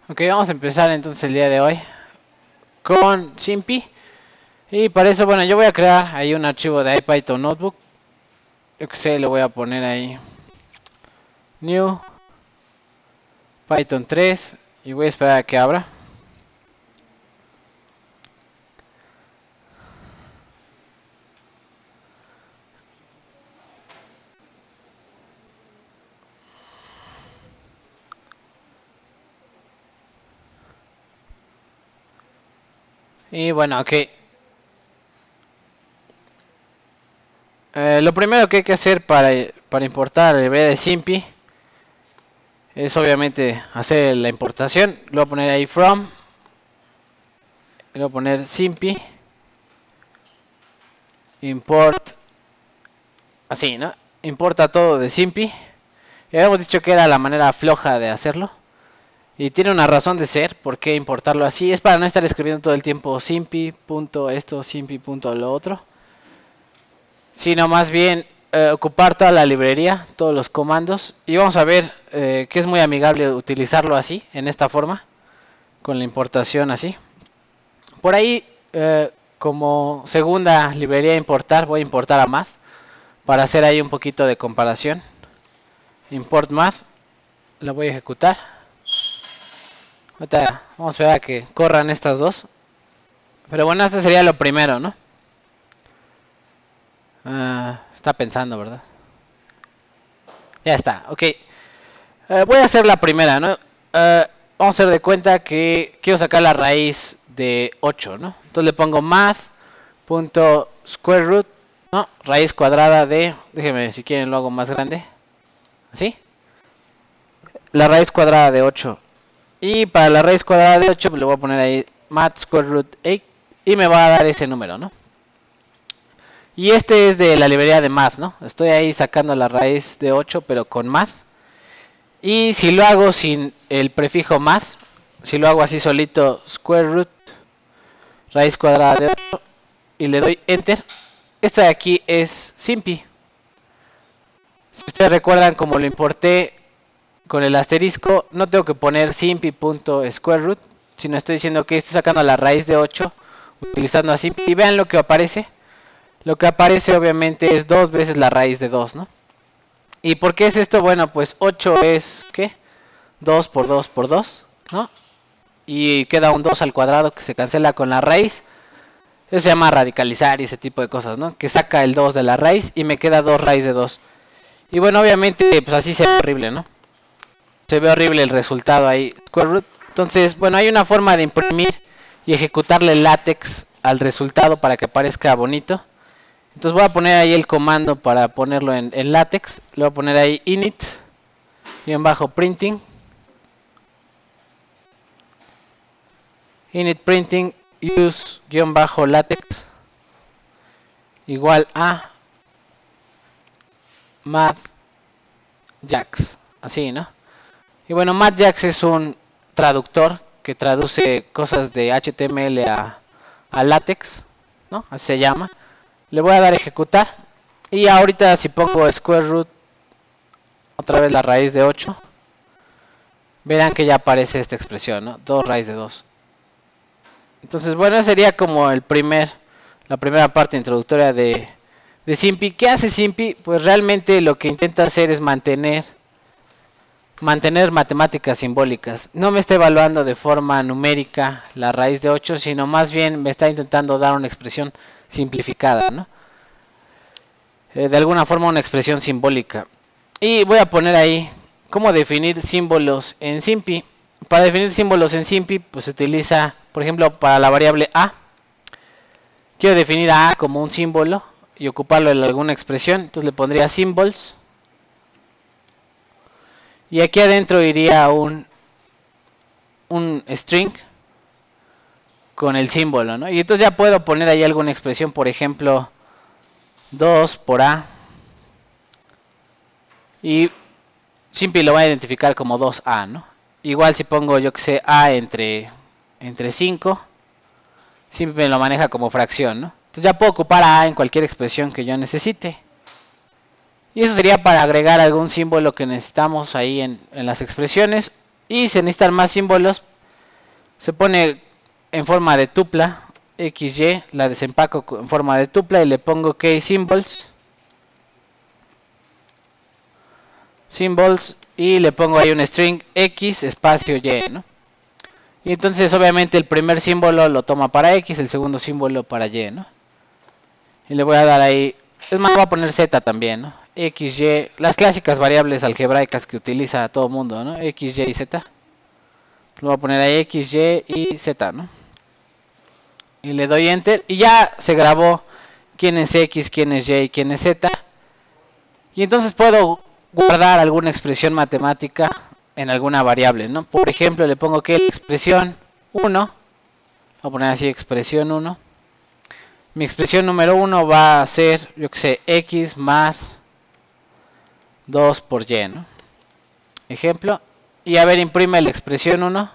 Ok, vamos a empezar entonces el día de hoy con Simpy. Y para eso, bueno, yo voy a crear ahí un archivo de IPython Notebook. Yo que sé, le voy a poner ahí New Python 3 y voy a esperar a que abra. Y bueno, ok. Lo primero que hay que hacer para importar la librería de Simpy es obviamente hacer la importación. Le voy a poner ahí from. Le voy a poner Simpy import. Así, ¿no? Importa todo de Simpy. Ya habíamos dicho que era la manera floja de hacerlo. Y tiene una razón de ser, por qué importarlo así. Es para no estar escribiendo todo el tiempo simpy.esto, simpy.lo otro. Sino más bien ocupar toda la librería, todos los comandos. Y vamos a ver que es muy amigable utilizarlo así, en esta forma. Con la importación así. Por ahí, como segunda librería a importar, voy a importar a math. Para hacer ahí un poquito de comparación. Import math. Lo voy a ejecutar. Ahorita vamos a esperar a que corran estas dos. Pero bueno, este sería lo primero, ¿no? Está pensando, ¿verdad? Ya está, ok. Voy a hacer la primera, ¿no? Vamos a hacer de cuenta que quiero sacar la raíz de 8, ¿no? Entonces le pongo math.square root, ¿no? Raíz cuadrada de... Déjenme, si quieren lo hago más grande. ¿Así? La raíz cuadrada de 8. Y para la raíz cuadrada de 8 le voy a poner ahí math square root 8 y me va a dar ese número, ¿no? Y este es de la librería de math, ¿no? Estoy ahí sacando la raíz de 8 pero con math. Y si lo hago sin el prefijo math, si lo hago así solito, square root raíz cuadrada de 8 y le doy enter, esta de aquí es Simpy. Si ustedes recuerdan como lo importé con el asterisco, no tengo que poner simpy.square root, sino estoy diciendo que estoy sacando la raíz de 8 utilizando a Simpy. Y vean lo que aparece. Lo que aparece obviamente es 2 veces la raíz de 2, ¿no? ¿Y por qué es esto? Bueno, pues 8 es, ¿qué? 2 por 2 por 2, ¿no? Y queda un 2 al cuadrado que se cancela con la raíz. Eso se llama radicalizar y ese tipo de cosas, ¿no? Que saca el 2 de la raíz y me queda 2 raíz de 2. Y bueno, obviamente, pues así se ve horrible, ¿no? Se ve horrible el resultado ahí. Square root. Entonces, bueno, hay una forma de imprimir y ejecutarle látex al resultado para que aparezca bonito. Entonces voy a poner ahí el comando para ponerlo en látex. Le voy a poner ahí init -printing. Init printing use -látex igual a mathjax. Así, ¿no? Y bueno, mathjax es un traductor que traduce cosas de HTML a látex, ¿no? Así se llama. Le voy a dar a ejecutar. Y ahorita si pongo square root, otra vez la raíz de 8, verán que ya aparece esta expresión, ¿no? 2 raíz de 2. Entonces, bueno, sería como la primera parte introductoria de Simpy. ¿Qué hace Simpy? Pues realmente lo que intenta hacer es mantener matemáticas simbólicas. No me está evaluando de forma numérica la raíz de 8, sino más bien me está intentando dar una expresión simplificada, ¿no? De alguna forma una expresión simbólica. Y voy a poner ahí cómo definir símbolos en Simpy. Para definir símbolos en Simpy, pues se utiliza, por ejemplo, para la variable a. Quiero definir a como un símbolo y ocuparlo en alguna expresión. Entonces le pondría symbols. Y aquí adentro iría un string con el símbolo, ¿no? Y entonces ya puedo poner ahí alguna expresión, por ejemplo, 2 por a. Y Simpy lo va a identificar como 2a, ¿no? Igual si pongo, yo que sé, a entre 5, Simpy me lo maneja como fracción, ¿no? Entonces ya puedo ocupar a en cualquier expresión que yo necesite. Y eso sería para agregar algún símbolo que necesitamos ahí en las expresiones. Y si necesitan más símbolos, se pone en forma de tupla, XY, la desempaco en forma de tupla y le pongo key symbols y le pongo ahí un string X espacio Y, ¿no? Y entonces obviamente el primer símbolo lo toma para X, el segundo símbolo para Y, ¿no? Y le voy a dar ahí, es más, voy a poner Z también, ¿no? X, Y, las clásicas variables algebraicas que utiliza todo el mundo, ¿no? X, Y y Z. Lo voy a poner ahí X, Y y Z, ¿no? Y le doy Enter y ya se grabó quién es X, quién es Y y quién es Z. Y entonces puedo guardar alguna expresión matemática en alguna variable, ¿no? Por ejemplo, le pongo que la expresión 1, voy a poner así expresión 1. Mi expresión número 1 va a ser, yo que sé, X más 2 por Y, ¿no? Ejemplo. Y a ver, imprime la expresión 1.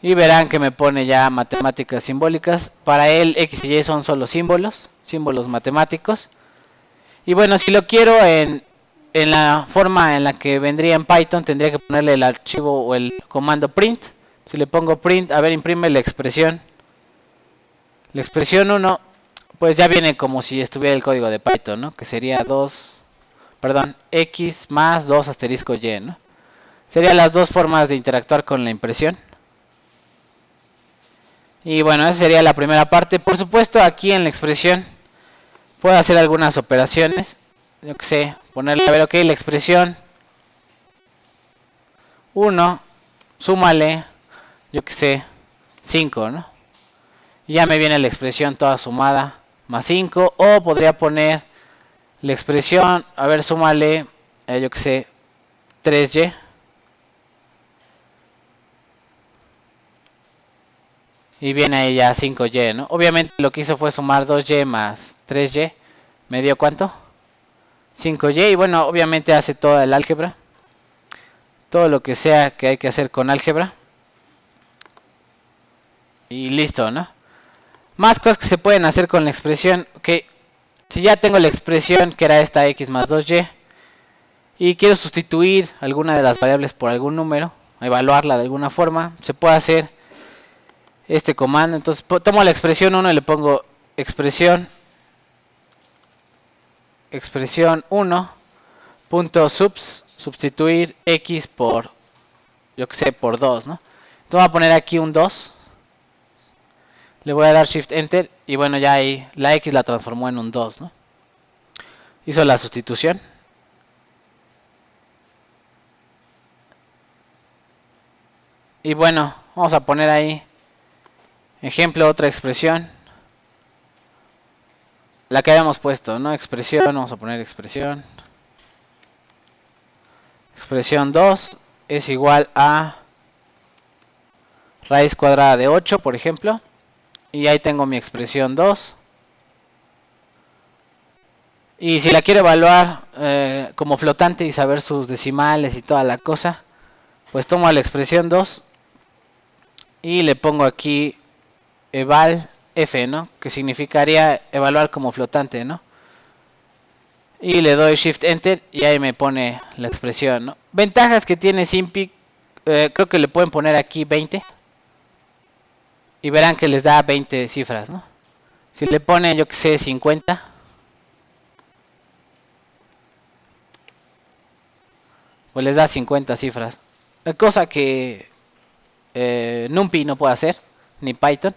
Y verán que me pone ya matemáticas simbólicas. Para él X y Y son solo símbolos matemáticos. Y bueno, si lo quiero en la forma en la que vendría en Python, tendría que ponerle el archivo o el comando print. Si le pongo print, a ver, imprime la expresión 1, pues ya viene como si estuviera el código de Python, ¿no? Que sería X más 2 asterisco Y, ¿no? Serían las dos formas de interactuar con la impresión. Y bueno, esa sería la primera parte. Por supuesto, aquí en la expresión puedo hacer algunas operaciones. Yo que sé, ponerle, a ver, ok, la expresión 1, súmale, yo que sé, 5, ¿no? Y ya me viene la expresión toda sumada más 5. O podría poner la expresión, a ver, súmale, yo que sé, 3Y. Y viene ahí ya 5Y, ¿no? Obviamente lo que hizo fue sumar 2Y más 3Y. ¿Me dio cuánto? 5Y. Y bueno, obviamente hace toda el álgebra. Todo lo que sea que hay que hacer con álgebra. Y listo, ¿no? Más cosas que se pueden hacer con la expresión. Ok, si ya tengo la expresión que era esta X más 2Y. Y quiero sustituir alguna de las variables por algún número. Evaluarla de alguna forma. Se puede hacer este comando. Entonces tomo la expresión 1 y le pongo expresión 1 punto sustituir X por, yo que sé, por 2, ¿no? Entonces voy a poner aquí un 2. Le voy a dar Shift Enter y bueno, ya ahí la X la transformó en un 2, ¿no? Hizo la sustitución. Y bueno, vamos a poner ahí ejemplo, otra expresión. La que habíamos puesto, ¿no? Expresión, vamos a poner expresión. Expresión 2 es igual a raíz cuadrada de 8, por ejemplo. Y ahí tengo mi expresión 2. Y si la quiero evaluar como flotante y saber sus decimales y toda la cosa, pues tomo la expresión 2 y le pongo aquí eval f, ¿no? Que significaría evaluar como flotante, ¿no? Y le doy Shift Enter y ahí me pone la expresión, ¿no? Ventajas que tiene Simpi, creo que le pueden poner aquí 20. Y verán que les da 20 cifras, ¿no? Si le ponen, yo que sé, 50. Pues les da 50 cifras. Cosa que NumPy no puede hacer, ni Python.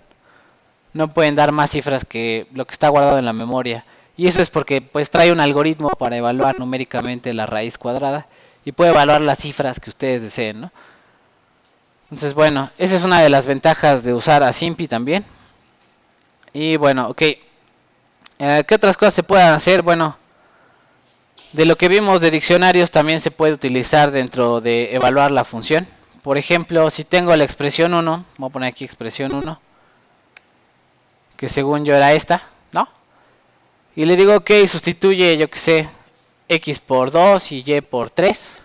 No pueden dar más cifras que lo que está guardado en la memoria. Y eso es porque pues trae un algoritmo para evaluar numéricamente la raíz cuadrada. Y puede evaluar las cifras que ustedes deseen, ¿no? Entonces, bueno, esa es una de las ventajas de usar a Simpy también. Y bueno, ok. ¿Qué otras cosas se pueden hacer? Bueno, de lo que vimos de diccionarios también se puede utilizar dentro de evaluar la función. Por ejemplo, si tengo la expresión 1, voy a poner aquí expresión 1, que según yo era esta, ¿no? Y le digo, ok, sustituye, yo que sé, X por 2 y Y por 3.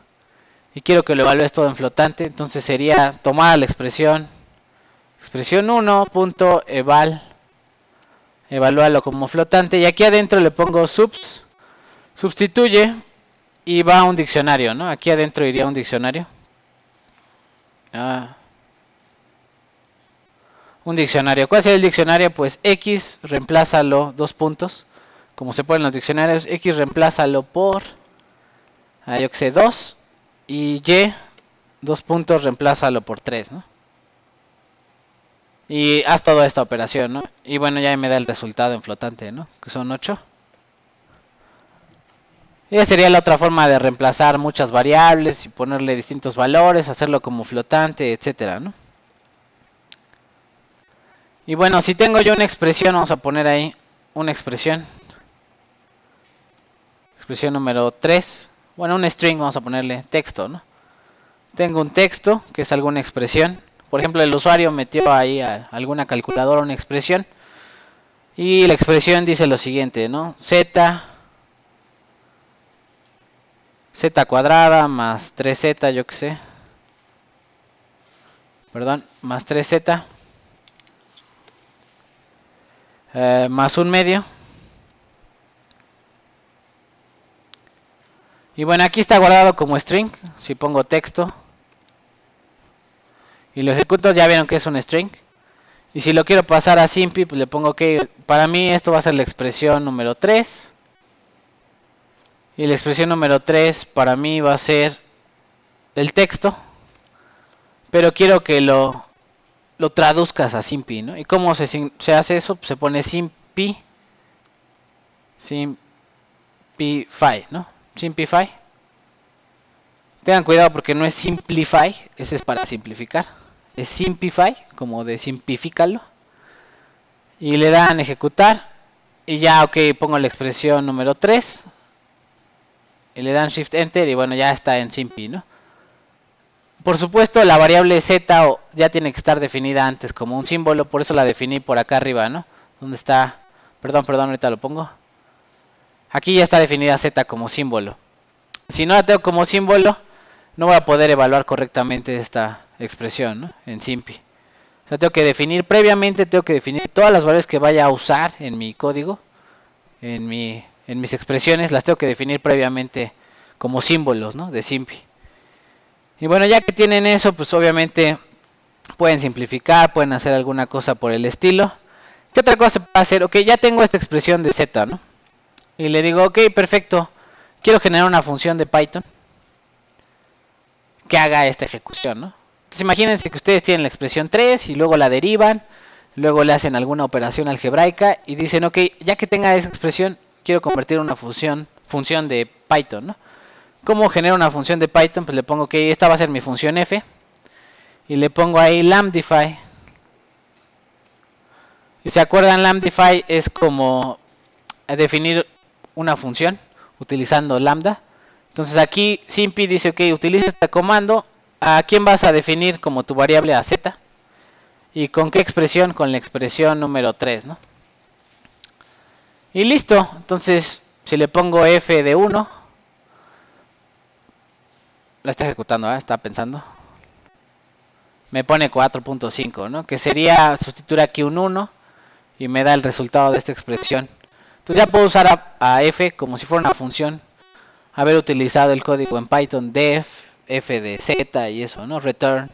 Y quiero que lo evalúes todo en flotante. Entonces sería tomar la expresión 1 punto evalúalo como flotante. Y aquí adentro le pongo sustituye y va a un diccionario, ¿no? Aquí adentro iría un diccionario. un diccionario. ¿Cuál sería el diccionario? Pues X, reemplázalo, dos puntos. Como se pone en los diccionarios, X reemplázalo por, yo que sé, 2. Y Y, dos puntos, reemplázalo por 3, ¿no? Y haz toda esta operación, ¿no? Y bueno, ya me da el resultado en flotante, ¿no? Que son 8. Y esa sería la otra forma de reemplazar muchas variables y ponerle distintos valores, hacerlo como flotante, etcétera, ¿no? Y bueno, si tengo yo una expresión, vamos a poner ahí una expresión. Expresión número 3. Bueno, un string, vamos a ponerle texto, ¿no? Tengo un texto, que es alguna expresión. Por ejemplo, el usuario metió ahí a alguna calculadora una expresión. Y la expresión dice lo siguiente, ¿no? Z cuadrada más 3z, yo que sé. Perdón, más 3z. Más un medio. Y bueno, aquí está guardado como string. Si pongo texto y lo ejecuto, ya vieron que es un string. Y si lo quiero pasar a Simpy, pues le pongo que para mí esto va a ser la expresión número 3. Y la expresión número 3 para mí va a ser el texto. Pero quiero que lo traduzcas a Simpy, ¿no? ¿Y cómo se hace eso? Pues se pone Simpy. Simplify, ¿no? Simplify. Tengan cuidado porque no es simplify, ese es para simplificar. Es simplify, como de simplifícalo. Y le dan ejecutar. Y ya, ok, pongo la expresión número 3. Y le dan Shift Enter y bueno, ya está en Simpy, ¿no? Por supuesto, la variable z ya tiene que estar definida antes como un símbolo. Por eso la definí por acá arriba, ¿no? ¿Dónde está? Perdón, ahorita lo pongo. Aquí ya está definida z como símbolo. Si no la tengo como símbolo, no voy a poder evaluar correctamente esta expresión, ¿no? En Simpy. O sea, tengo que definir previamente, todas las variables que vaya a usar en mi código, en mis expresiones, las tengo que definir previamente como símbolos, ¿no? De Simpy. Y bueno, ya que tienen eso, pues obviamente pueden simplificar, pueden hacer alguna cosa por el estilo. ¿Qué otra cosa se puede hacer? Ok, ya tengo esta expresión de z, ¿no? Y le digo, ok, perfecto, quiero generar una función de Python que haga esta ejecución, ¿no? Entonces imagínense que ustedes tienen la expresión 3 y luego la derivan, luego le hacen alguna operación algebraica y dicen, ok, ya que tenga esa expresión, quiero convertir una función de Python, ¿no? ¿Cómo genero una función de Python? Pues le pongo que esta va a ser mi función f y le pongo ahí lambdify. Y se acuerdan, lambdify es como definir una función utilizando lambda. Entonces aquí Simpy dice, ok, utiliza este comando. ¿A quién vas a definir como tu variable? A z. ¿Y con qué expresión? Con la expresión número 3, ¿no? Y listo. Entonces, si le pongo f de 1, la está ejecutando, está pensando. Me pone 4.5, ¿no? Que sería sustituir aquí un 1 y me da el resultado de esta expresión. Entonces ya puedo usar a f como si fuera una función. Haber utilizado el código en Python def, f de z y eso, ¿no? Return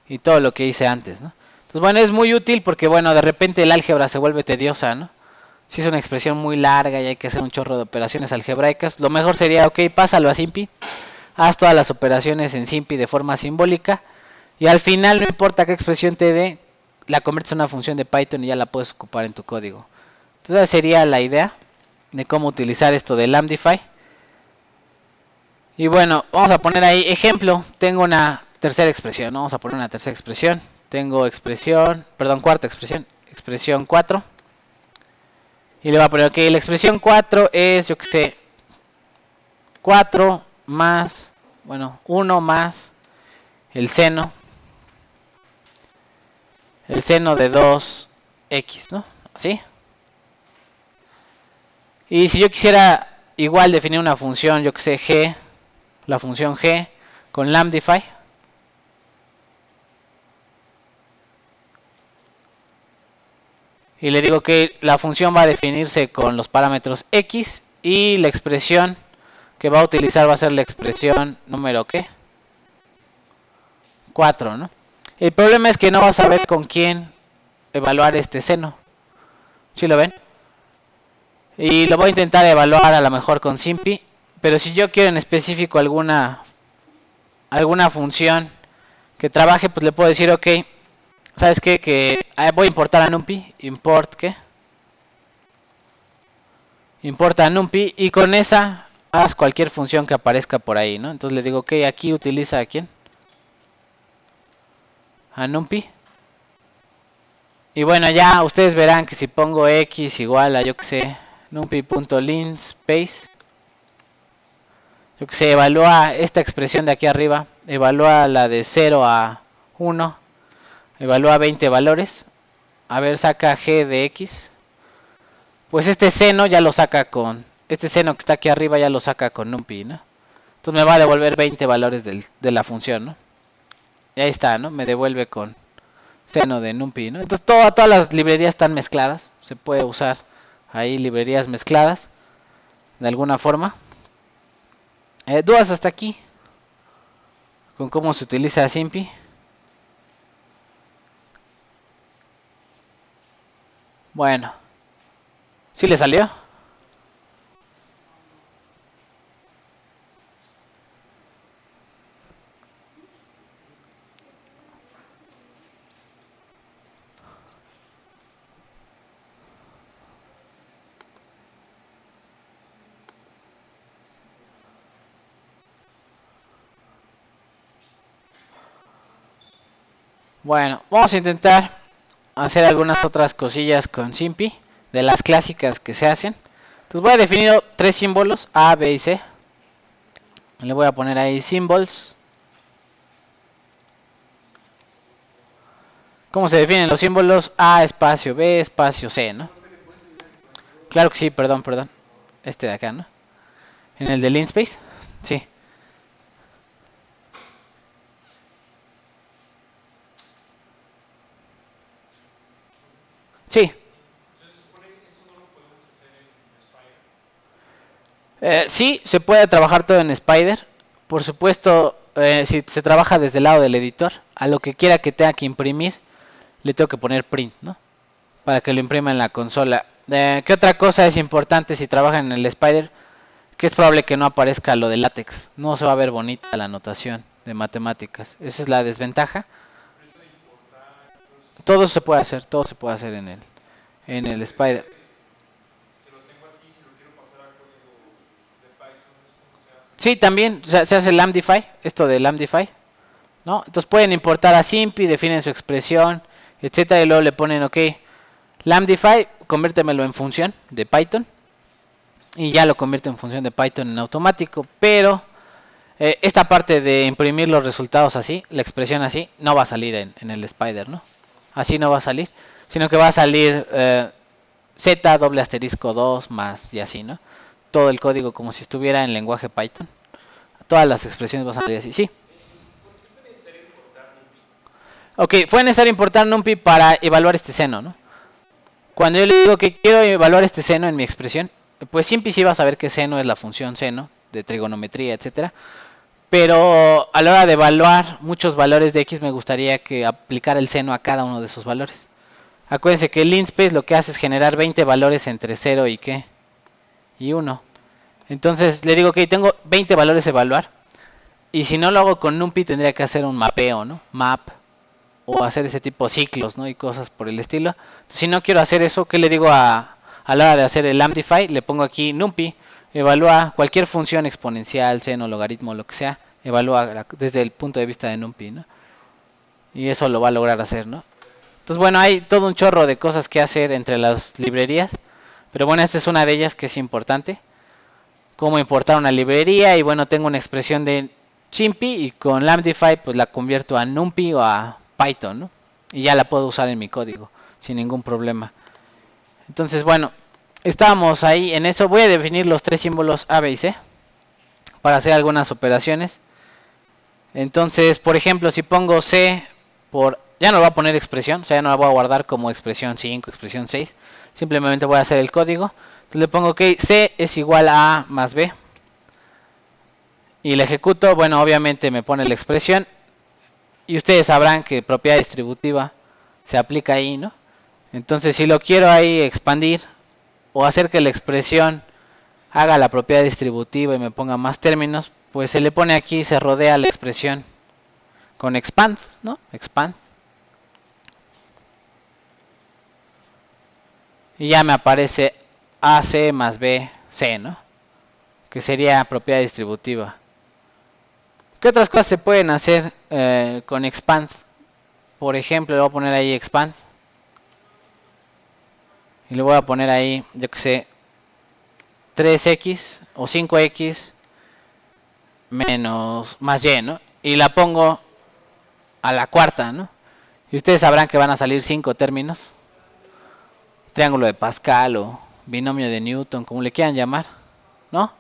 y todo lo que hice antes, ¿no? Entonces bueno, es muy útil porque bueno, de repente el álgebra se vuelve tediosa, ¿no? Si es una expresión muy larga y hay que hacer un chorro de operaciones algebraicas, lo mejor sería, ok, pásalo a Simpy, haz todas las operaciones en Simpy de forma simbólica y al final no importa qué expresión te dé, la conviertes en una función de Python y ya la puedes ocupar en tu código. Entonces esa sería la idea de cómo utilizar esto de lambdify. Y bueno, vamos a poner ahí ejemplo. Tengo una tercera expresión, ¿no? Vamos a poner una tercera expresión. Tengo cuarta expresión, expresión 4. Y le voy a poner, ok, la expresión 4 es, yo que sé, 4 más, bueno, 1 más el seno de 2x, ¿no? ¿Así? Y si yo quisiera igual definir una función, yo que sé, g, la función g con lambdify, y le digo que la función va a definirse con los parámetros x y la expresión que va a utilizar va a ser la expresión número ¿qué? 4, ¿no? El problema es que no vas a saber con quién evaluar este seno. ¿Sí lo ven? Y lo voy a intentar evaluar a lo mejor con SIMPy, pero si yo quiero en específico alguna función que trabaje, pues le puedo decir, ok, ¿sabes qué? Que voy a importar a NumPy, import, ¿qué? Importa a NumPy y con esa haz cualquier función que aparezca por ahí, ¿no? Entonces le digo, ok, aquí utiliza a quién? A NumPy. Y bueno, ya ustedes verán que si pongo x igual a, yo que sé, numpy.linspace, yo que sé, evalúa esta expresión de aquí arriba, evalúa la de 0 a 1, evalúa 20 valores, a ver, saca g de x, pues este seno ya lo saca con, este seno que está aquí arriba ya lo saca con NumPy, ¿no? Entonces me va a devolver 20 valores de la función, ¿no? Y ahí está, ¿no? Me devuelve con seno de NumPy, ¿no? Entonces todas las librerías están mezcladas, se puede usar ahí librerías mezcladas de alguna forma. Dudas hasta aquí con cómo se utiliza SIMPy. Bueno, ¿sí le salió? Bueno, vamos a intentar hacer algunas otras cosillas con SIMPy, de las clásicas que se hacen. Entonces voy a definir 3 símbolos, A, B y C. Le voy a poner ahí symbols. ¿Cómo se definen los símbolos? A espacio B espacio C, ¿no? Claro que sí, perdón. Este de acá, ¿no? En el de Linspace, sí. Sí. Sí, se puede trabajar todo en Spider. Por supuesto, si se trabaja desde el lado del editor, a lo que quiera que tenga que imprimir, le tengo que poner print, ¿no? Para que lo imprima en la consola. ¿Qué otra cosa es importante si trabajan en el Spider? Que es probable que no aparezca lo de látex. No se va a ver bonita la anotación de matemáticas. Esa es la desventaja. Todo se puede hacer en el Spider. Sí, también se hace Lambdify, esto de Lambdify, ¿no? Entonces pueden importar a SIMPy, definen su expresión, etcétera, y luego le ponen, ok, Lambdify, conviértemelo en función de Python, y ya lo convierte en función de Python en automático, pero esta parte de imprimir los resultados así, la expresión así, no va a salir en el Spider, ¿no? Así no va a salir, sino que va a salir Z doble asterisco 2 más y así, ¿no? Todo el código como si estuviera en lenguaje Python. Todas las expresiones van a salir así, sí. Ok, fue necesario importar NumPy para evaluar este seno, ¿no? Cuando yo le digo que quiero evaluar este seno en mi expresión, pues SIMPy sí va a saber que seno es la función seno, de trigonometría, etcétera. Pero a la hora de evaluar muchos valores de X me gustaría que aplicara el seno a cada uno de esos valores. Acuérdense que el Linspace lo que hace es generar 20 valores entre 0 y ¿qué? Y 1. Entonces le digo que tengo 20 valores a evaluar. Y si no lo hago con NumPy tendría que hacer un mapeo, ¿no? Map. O hacer ese tipo de ciclos, ¿no? Y cosas por el estilo. Entonces, si no quiero hacer eso, ¿qué le digo a la hora de hacer el Lambdify? Le pongo aquí NumPy. Evalúa cualquier función exponencial, seno, logaritmo, lo que sea. Evalúa desde el punto de vista de NumPy, ¿no? Y eso lo va a lograr hacer, ¿no? Entonces, bueno, hay todo un chorro de cosas que hacer entre las librerías. Pero bueno, esta es una de ellas que es importante. Cómo importar una librería. Y bueno, tengo una expresión de SIMPy. Y con Lambdify pues la convierto a NumPy o a Python, ¿no? Y ya la puedo usar en mi código sin ningún problema. Entonces, bueno, estábamos ahí en eso. Voy a definir los 3 símbolos A, B y C para hacer algunas operaciones. Entonces, por ejemplo, si pongo C por... Ya no lo voy a poner expresión, o sea, ya no la voy a guardar como expresión 5, expresión 6. Simplemente voy a hacer el código. Entonces le pongo que C es igual a A más B. Y le ejecuto, bueno, obviamente me pone la expresión. Y ustedes sabrán que propiedad distributiva se aplica ahí, ¿no? Entonces, si lo quiero ahí expandir o hacer que la expresión haga la propiedad distributiva y me ponga más términos, pues se le pone aquí, se rodea la expresión con expand, ¿no? Expand. Y ya me aparece AC más BC, ¿no? Que sería propiedad distributiva. ¿Qué otras cosas se pueden hacer con expand? Por ejemplo, le voy a poner ahí expand. Y le voy a poner ahí, yo que sé, 3x o 5x menos más y, ¿no? Y la pongo a la cuarta, ¿no? Y ustedes sabrán que van a salir 5 términos. Triángulo de Pascal o binomio de Newton, como le quieran llamar, ¿no?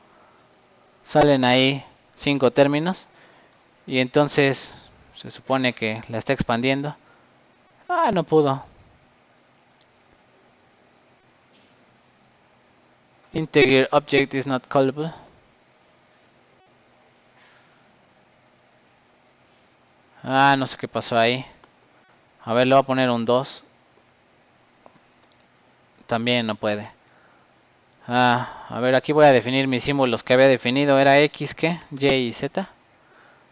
Salen ahí 5 términos. Y entonces se supone que la está expandiendo. Ah, no pudo. Integer object is not callable. Ah, no sé qué pasó ahí. A ver, le voy a poner un 2. También no puede. A ver, aquí voy a definir mis símbolos que había definido. Era X, ¿qué? Y y Z.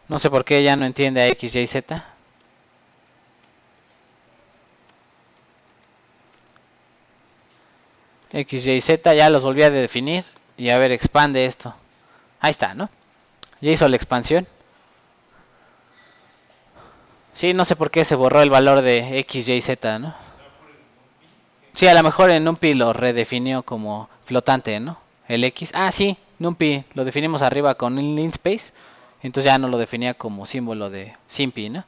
No sé por qué ya no entiende a X, Y y Z. X, Y y Z, ya los volví a definir. Y a ver, expande esto. Ahí está, ¿no? Ya hizo la expansión. Sí, no sé por qué se borró el valor de X, Y y Z, ¿no? Sí, a lo mejor en NumPy lo redefinió como flotante, ¿no? El X. Ah, sí, NumPy lo definimos arriba con un linspace. Entonces ya no lo definía como símbolo de SIMPy, ¿no?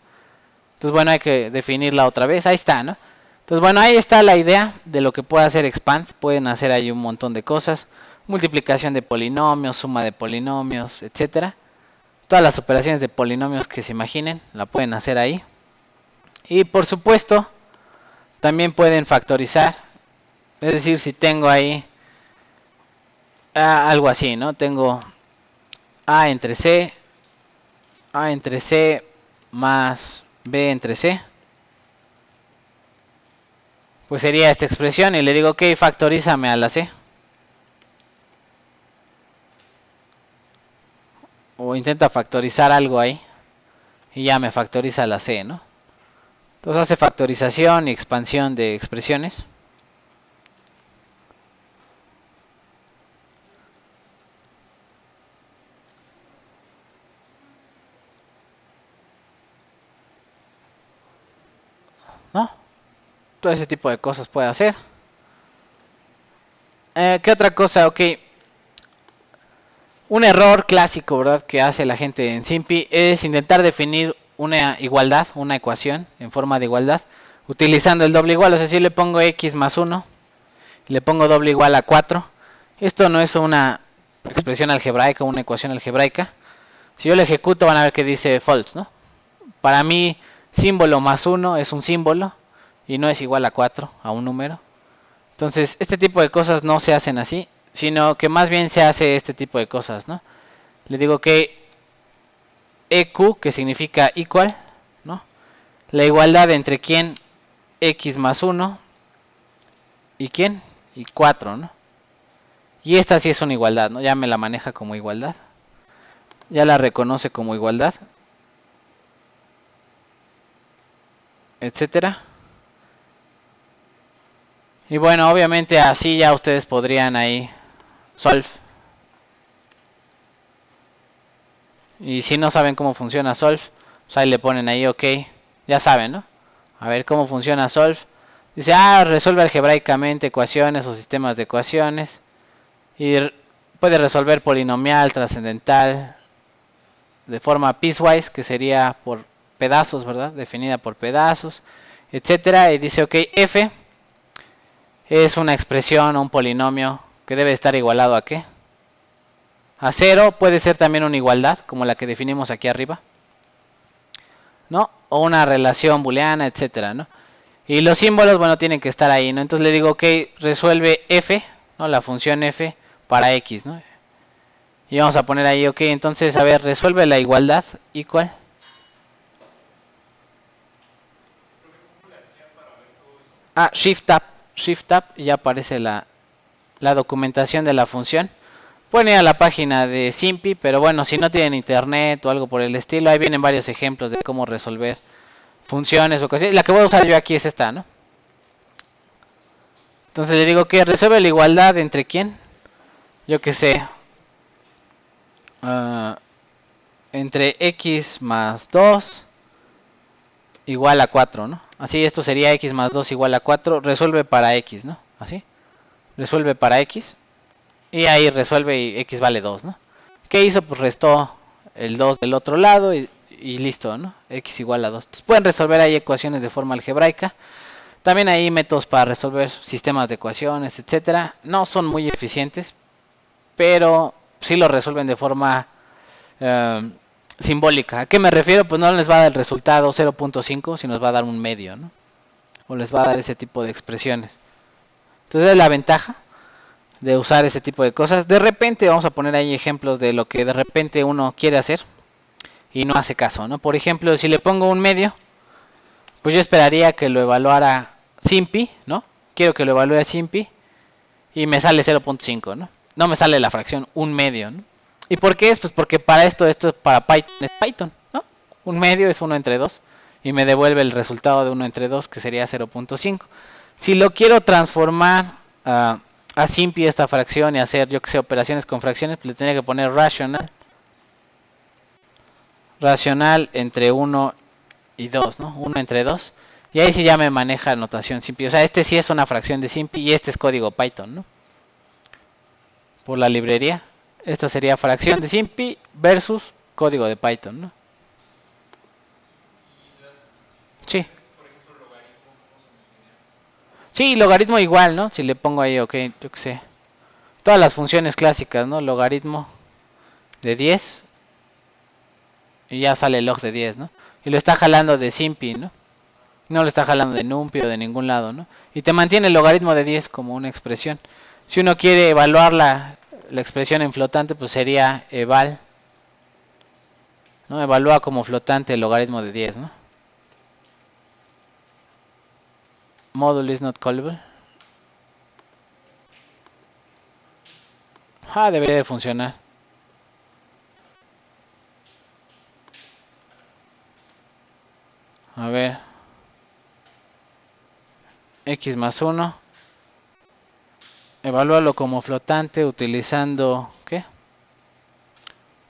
Entonces, bueno, hay que definirla otra vez. Ahí está, ¿no? Entonces, bueno, ahí está la idea de lo que puede hacer expand. Pueden hacer ahí un montón de cosas. Multiplicación de polinomios, suma de polinomios, etcétera. Todas las operaciones de polinomios que se imaginen, la pueden hacer ahí. Y por supuesto, también pueden factorizar. Es decir, si tengo ahí algo así, ¿no? Tengo A entre C más B entre C. Pues sería esta expresión y le digo, ok, factorízame a la C. O intenta factorizar algo ahí. Y ya me factoriza la C, ¿no? Entonces hace factorización y expansión de expresiones. ¿No? Todo ese tipo de cosas puede hacer. ¿Qué otra cosa? Ok. Un error clásico, ¿verdad? Que hace la gente en SIMPy es intentar definir una igualdad, una ecuación en forma de igualdad, utilizando el doble igual. O sea, si le pongo x más 1, le pongo doble igual a 4. Esto no es una expresión algebraica, una ecuación algebraica. Si yo lo ejecuto van a ver que dice false, ¿no? Para mí, símbolo más 1 es un símbolo y no es igual a 4, a un número. Entonces, este tipo de cosas no se hacen así, sino que más bien se hace este tipo de cosas, ¿no? Le digo que EQ, que significa equal, ¿no? La igualdad entre quién, x más 1 y quién, y 4, ¿no? Y esta sí es una igualdad, ¿no? Ya me la maneja como igualdad. Ya la reconoce como igualdad. Etcétera. Y bueno, obviamente así ya ustedes podrían ahí solve. Y si no saben cómo funciona solve, pues ahí le ponen ahí ok. Ya saben, ¿no? A ver cómo funciona solve. Dice, resuelve algebraicamente ecuaciones o sistemas de ecuaciones. Y puede resolver polinomial, trascendental, de forma piecewise, que sería por pedazos, ¿verdad? Definida por pedazos, etcétera. Y dice, ok, f es una expresión o un polinomio que debe estar igualado a ¿qué? A 0. Puede ser también una igualdad, como la que definimos aquí arriba, ¿no? O una relación booleana, etcétera, ¿no? Y los símbolos, bueno, tienen que estar ahí, ¿no? Entonces le digo, ok, resuelve f, ¿no? La función f para x, ¿no? Y vamos a poner ahí, ok, entonces, a ver, resuelve la igualdad equal. Shift Tab y ya aparece la documentación de la función. Pueden ir a la página de SIMPy, pero bueno, si no tienen internet o algo por el estilo, ahí vienen varios ejemplos de cómo resolver funciones o cosas así. La que voy a usar yo aquí es esta, ¿no? Entonces le digo que resuelve la igualdad entre quién, yo que sé, entre x más 2 igual a 4, ¿no? Así esto sería x más 2 igual a 4, resuelve para x, ¿no? Así, resuelve para x. Y ahí resuelve y x vale 2, ¿no? ¿Qué hizo? Pues restó el 2 del otro lado y listo, ¿no? X igual a 2. Entonces pueden resolver ahí ecuaciones de forma algebraica. También hay métodos para resolver sistemas de ecuaciones, etcétera. No son muy eficientes, pero sí lo resuelven de forma simbólica. ¿A qué me refiero? Pues no les va a dar el resultado 0.5, sino nos va a dar un medio, ¿no? O les va a dar ese tipo de expresiones. Entonces la ventaja de usar ese tipo de cosas. De repente vamos a poner ahí ejemplos de lo que de repente uno quiere hacer y no hace caso, ¿no? Por ejemplo, si le pongo un medio, pues yo esperaría que lo evaluara SIMPy, ¿no? Quiero que lo evalúe SIMPy y me sale 0.5, ¿no? No me sale la fracción un medio, ¿no? ¿Y por qué es? Pues porque para esto es para Python, es Python, ¿no? Un medio es 1 entre 2 y me devuelve el resultado de 1 entre 2 que sería 0.5. Si lo quiero transformar a SIMPy esta fracción y hacer, yo que sé, operaciones con fracciones, pues le tenía que poner racional entre 1 y 2, ¿no? 1 entre 2. Y ahí sí ya me maneja notación SIMPy. O sea, este sí es una fracción de SIMPy y este es código Python, ¿no? Por la librería. Esta sería fracción de SIMPy versus código de Python, ¿no? Sí. Sí, logaritmo igual, ¿no? Si le pongo ahí, ok, yo que sé. Todas las funciones clásicas, ¿no? Logaritmo de 10 y ya sale log de 10, ¿no? Y lo está jalando de SIMPy, ¿no? No lo está jalando de NumPy o de ningún lado, ¿no? Y te mantiene el logaritmo de 10 como una expresión. Si uno quiere evaluar la expresión en flotante, pues sería eval, ¿no? Evalúa como flotante el logaritmo de 10, ¿no? Module is not callable. Debería de funcionar. A ver. X más 1. Evalúalo como flotante utilizando, ¿qué?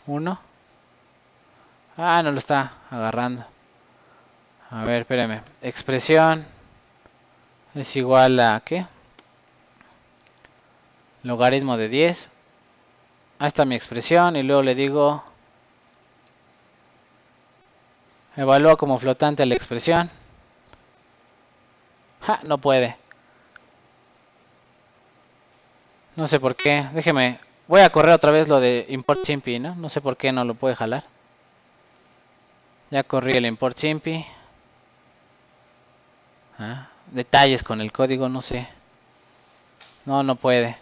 1. No lo está agarrando. A ver, espérame. Expresión es igual a, ¿qué? Logaritmo de 10. Ahí está mi expresión y luego le digo evalúa como flotante la expresión. No puede. No sé por qué. Déjeme. Voy a correr otra vez lo de import SIMPy, ¿no? No sé por qué no lo puede jalar. Ya corrí el import SIMPy. Detalles con el código, no sé. No puede.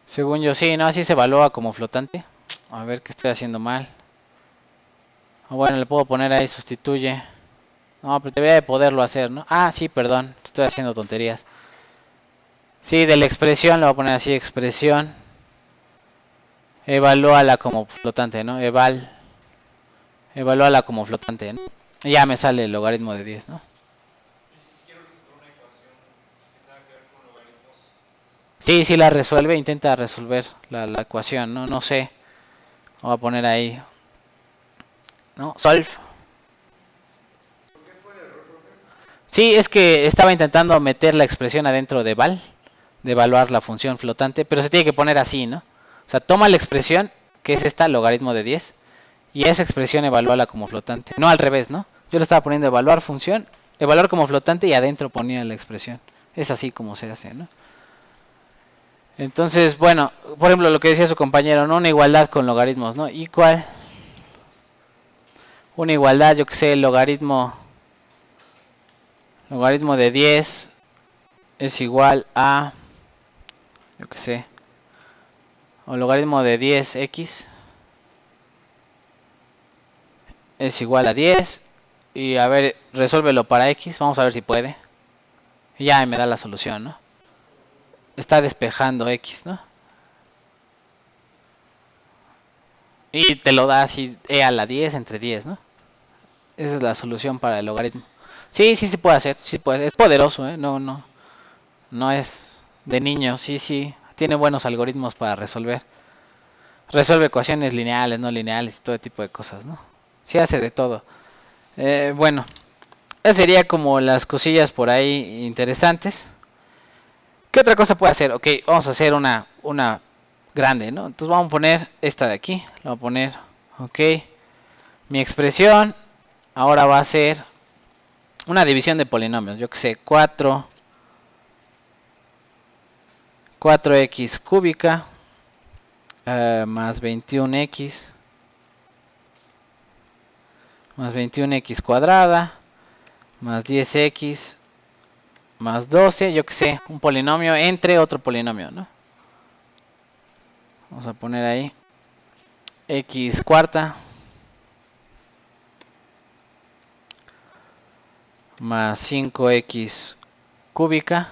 Según yo sí, no, así se evalúa como flotante. A ver qué estoy haciendo mal. Bueno, le puedo poner ahí sustituye. No, pero debería de poderlo hacer, ¿no? Sí, perdón, estoy haciendo tonterías. Sí, de la expresión le voy a poner así, expresión. Evalúala como flotante, ¿no? Evalúala como flotante, ¿no? Y ya me sale el logaritmo de 10, ¿no? Sí, la resuelve, intenta resolver la ecuación, ¿no? No sé. Voy a poner ahí, ¿no? Solve. Sí, es que estaba intentando meter la expresión adentro de eval, de evaluar la función flotante, pero se tiene que poner así, ¿no? O sea, toma la expresión, que es esta, logaritmo de 10, y esa expresión evalúala como flotante. No al revés, ¿no? Yo le estaba poniendo evaluar función, evaluar como flotante y adentro ponía la expresión. Es así como se hace, ¿no? Entonces, bueno, por ejemplo, lo que decía su compañero, ¿no? Una igualdad con logaritmos, ¿no? Igual. Una igualdad, yo que sé, logaritmo de 10 es igual a, yo que sé, o logaritmo de 10x es igual a 10 y a ver, resuélvelo para x, vamos a ver si puede. Y ya me da la solución, ¿no? Está despejando X, ¿no? Y te lo da así E a la 10 entre 10, ¿no? Esa es la solución para el logaritmo. Sí, sí se puede hacer, sí puede. Es poderoso, ¿eh? No es de niño, sí. Tiene buenos algoritmos para resolver. Resuelve ecuaciones lineales, no lineales y todo tipo de cosas, ¿no? Sí hace de todo. Bueno, esas serían como las cosillas por ahí interesantes. ¿Qué otra cosa puede hacer? Ok, vamos a hacer una grande, ¿no? Entonces vamos a poner esta de aquí. La voy a poner, ok. Mi expresión ahora va a ser una división de polinomios. Yo que sé, 4x cúbica más 21x más 21x cuadrada más 10x más 12, yo que sé, un polinomio entre otro polinomio, ¿no? Vamos a poner ahí x cuarta más 5x cúbica.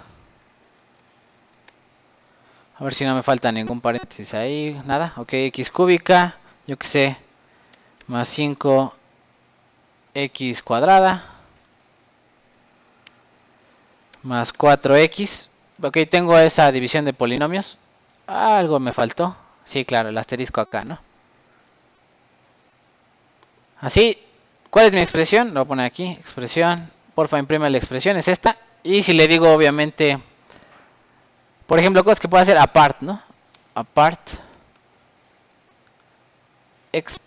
A ver si no me falta ningún paréntesis ahí, nada. Ok, x cúbica, yo que sé, más 5x cuadrada más 4x. Ok, tengo esa división de polinomios. Algo me faltó. Sí, claro, el asterisco acá, ¿no? Así, ¿cuál es mi expresión? Lo voy a poner aquí, expresión. Porfa, imprime la expresión, es esta. Y si le digo, obviamente, por ejemplo, cosas que puedo hacer apart, ¿no? Apart. Exp.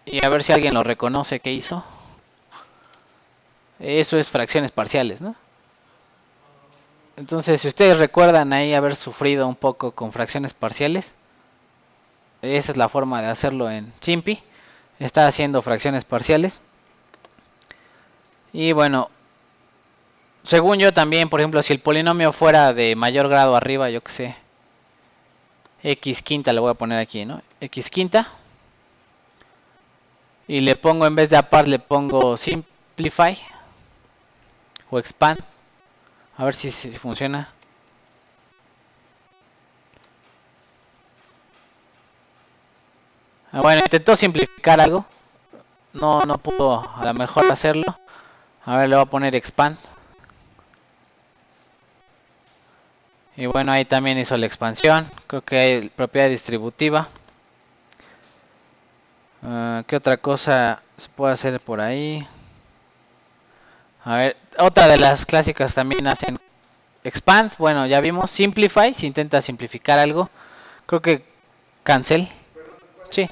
Y a ver si alguien lo reconoce que hizo. Eso es fracciones parciales, ¿no? Entonces, si ustedes recuerdan ahí haber sufrido un poco con fracciones parciales, esa es la forma de hacerlo en Simpi. Está haciendo fracciones parciales. Y bueno, según yo también, por ejemplo, si el polinomio fuera de mayor grado arriba, yo que sé, x quinta le voy a poner aquí, ¿no? X quinta. Y le pongo, en vez de apart, le pongo simplify o expand. A ver si funciona. Bueno, intentó simplificar algo. No pudo a lo mejor hacerlo. A ver, le voy a poner expand. Y bueno, ahí también hizo la expansión. Creo que hay propiedad distributiva. ¿Qué otra cosa se puede hacer por ahí? A ver, otra de las clásicas también hacen expand. Bueno, ya vimos. Simplify, si intenta simplificar algo. Creo que cancel. Sí.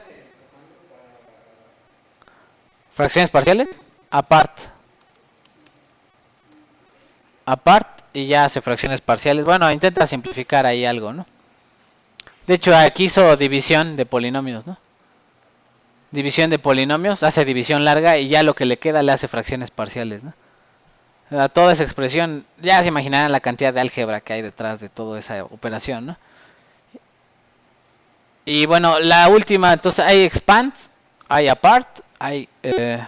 Fracciones parciales. Apart. Apart y ya hace fracciones parciales. Bueno, intenta simplificar ahí algo, ¿no? De hecho, aquí hizo división de polinomios, ¿no? División de polinomios, hace división larga y ya lo que le queda le hace fracciones parciales, ¿no? A toda esa expresión, ya se imaginarán la cantidad de álgebra que hay detrás de toda esa operación, ¿no? Y bueno, la última, entonces hay expand, hay apart, hay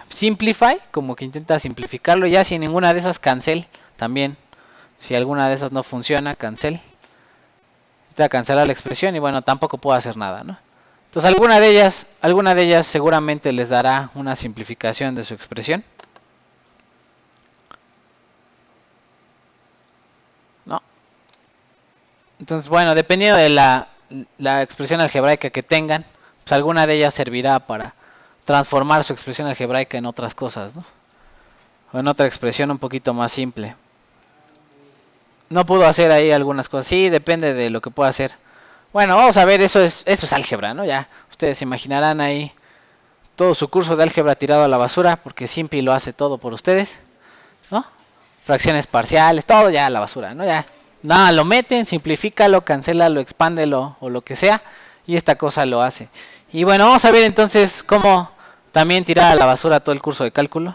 simplify, como que intenta simplificarlo. Ya si ninguna de esas, cancel también. Si alguna de esas no funciona, cancel. Intenta cancelar la expresión y bueno, tampoco puedo hacer nada, ¿no? Entonces alguna de ellas seguramente les dará una simplificación de su expresión. ¿No? Entonces, bueno, dependiendo de la expresión algebraica que tengan, pues alguna de ellas servirá para transformar su expresión algebraica en otras cosas, ¿no? O en otra expresión un poquito más simple. No pudo hacer ahí algunas cosas. Sí, depende de lo que pueda hacer. Bueno, vamos a ver, eso es álgebra, ¿no? Ya, ustedes se imaginarán ahí todo su curso de álgebra tirado a la basura, porque Simpi lo hace todo por ustedes, ¿no? Fracciones parciales, todo ya a la basura, ¿no? Ya, nada, lo meten, simplifícalo, cancélalo, expándelo o lo que sea, y esta cosa lo hace. Y bueno, vamos a ver entonces cómo también tirar a la basura todo el curso de cálculo.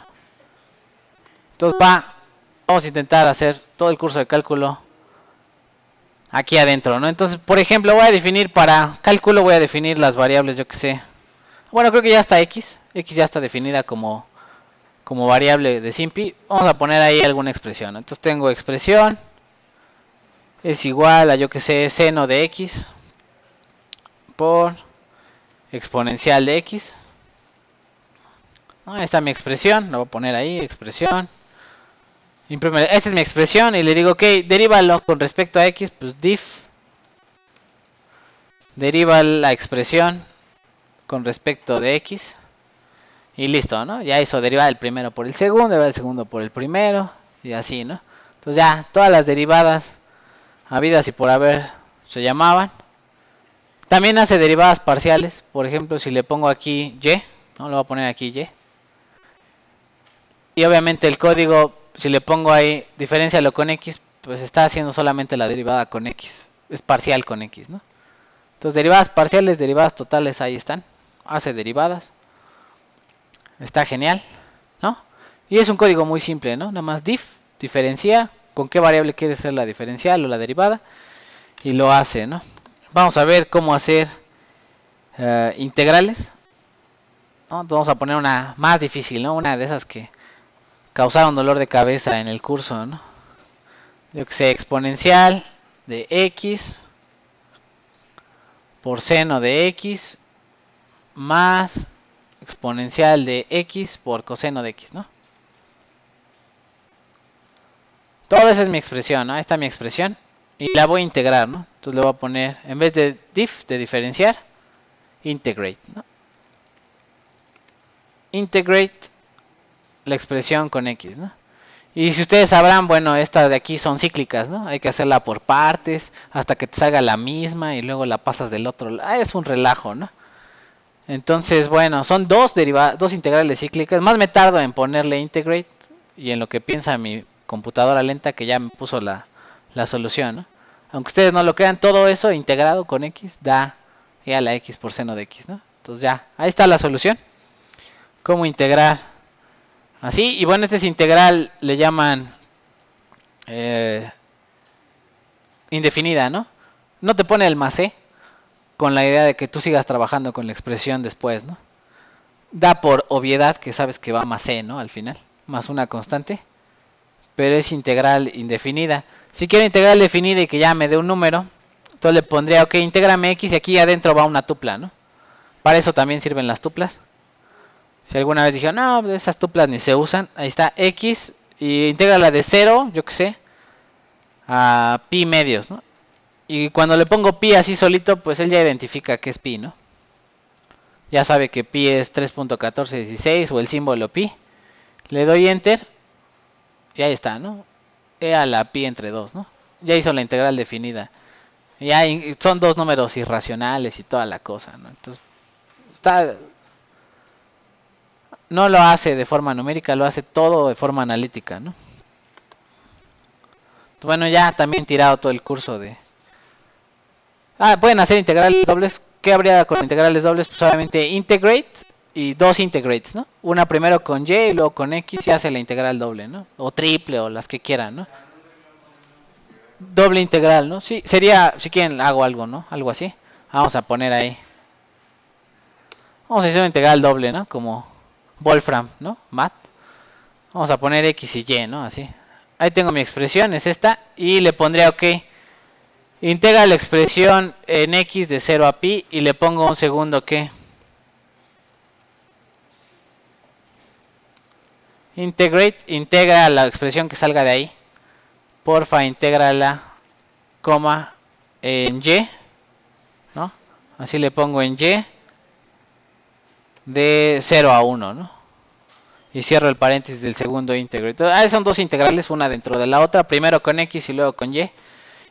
Entonces vamos a intentar hacer todo el curso de cálculo aquí adentro, ¿no? Entonces, por ejemplo, voy a definir para cálculo, voy a definir las variables, yo que sé. Bueno, creo que ya está x ya está definida como como variable de SIMPy, vamos a poner ahí alguna expresión, ¿no? Entonces tengo expresión es igual a, yo que sé, seno de x por exponencial de x. Ahí está mi expresión, lo voy a poner ahí, expresión. Esta es mi expresión y le digo, ok, derívalo con respecto a x, pues diff. Deriva la expresión con respecto de x. Y listo, ¿no? Ya hizo derivar el primero por el segundo, derivar el segundo por el primero. Y así, ¿no? Entonces ya, todas las derivadas habidas y por haber se llamaban. También hace derivadas parciales. Por ejemplo, si le pongo aquí y, ¿no? Le voy a poner aquí y. Y obviamente el código, si le pongo ahí, diferencialo con x, pues está haciendo solamente la derivada con x. Es parcial con x, ¿no? Entonces, derivadas parciales, derivadas totales, ahí están. Hace derivadas. Está genial, ¿no? Y es un código muy simple, ¿no? Nada más diff, diferencia, con qué variable quiere ser la diferencial o la derivada. Y lo hace, ¿no? Vamos a ver cómo hacer integrales, ¿no? Entonces vamos a poner una más difícil, ¿no? Una de esas que causaron dolor de cabeza en el curso, ¿no? Yo que sé, exponencial de x por seno de x más exponencial de x por coseno de x, ¿no? Todo eso es mi expresión, ¿no? Ahí está mi expresión. Y la voy a integrar, ¿no? Entonces le voy a poner, en vez de diff, de diferenciar, integrate, ¿no? Integrate la expresión con x, ¿no? Y si ustedes sabrán, bueno, estas de aquí son cíclicas, ¿no? Hay que hacerla por partes hasta que te salga la misma y luego la pasas del otro lado. Es un relajo, ¿no? Entonces, bueno, son dos integrales cíclicas. Más me tardo en ponerle integrate y en lo que piensa mi computadora lenta que ya me puso la solución, ¿no? Aunque ustedes no lo crean, todo eso integrado con x da ya la x por seno de x, ¿no? Entonces ya, ahí está la solución. ¿Cómo integrar? Así, y bueno, este es integral, le llaman indefinida, ¿no? No te pone el más c con la idea de que tú sigas trabajando con la expresión después, ¿no? Da por obviedad que sabes que va más c, ¿no? Al final, más una constante, pero es integral indefinida. Si quiero integral definida y que ya me dé un número, entonces le pondría, ok, intégrame x y aquí adentro va una tupla, ¿no? Para eso también sirven las tuplas. Si alguna vez dijeron, no, esas tuplas ni se usan, ahí está x y intégrala de 0, yo que sé, a pi medios, ¿no? Y cuando le pongo pi así solito, pues él ya identifica que es pi, ¿no? Ya sabe que pi es 3.1416 o el símbolo pi. Le doy enter y ahí está, ¿no? E a la pi entre 2, ¿no? Ya hizo la integral definida. Ya son dos números irracionales y toda la cosa, ¿no? Entonces, no lo hace de forma numérica, lo hace todo de forma analítica, ¿no? Bueno, ya también tirado todo el curso de... pueden hacer integrales dobles. ¿Qué habría con integrales dobles? Pues obviamente integrate y dos integrates, ¿no? Una primero con y y luego con x y hace la integral doble, ¿no? O triple o las que quieran, ¿no? Doble integral, ¿no? Sí, sería, si quieren hago algo, ¿no? Algo así. Vamos a poner ahí. Vamos a hacer una integral doble, ¿no? Como Wolfram, ¿no? Mat. Vamos a poner x y y, ¿no? Así. Ahí tengo mi expresión, es esta. Y le pondría, ok. Integra la expresión en x de 0 a pi y le pongo un segundo que integra la expresión que salga de ahí. Porfa, intégrala, coma, en y, ¿no? Así le pongo en y de 0 a 1, ¿no? Y cierro el paréntesis del segundo íntegro. Entonces, son dos integrales, una dentro de la otra, primero con x y luego con y.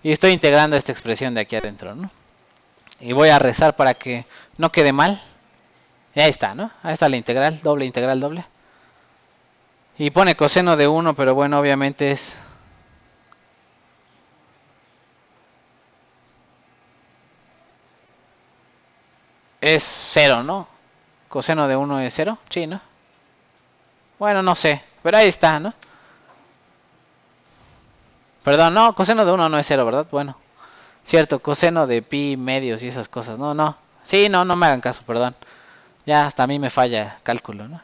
Y estoy integrando esta expresión de aquí adentro, ¿no? Y voy a rezar para que no quede mal. Y ahí está, ¿no? Ahí está la integral doble. Y pone coseno de 1, pero bueno, obviamente es... Es 0, ¿no? Coseno de 1 es 0, sí, ¿no? Bueno, no sé, pero ahí está, ¿no? Perdón, no, coseno de 1 no es 0, ¿verdad? Bueno, cierto, coseno de pi medios y esas cosas, no. Sí, no me hagan caso, perdón. Ya hasta a mí me falla cálculo, ¿no?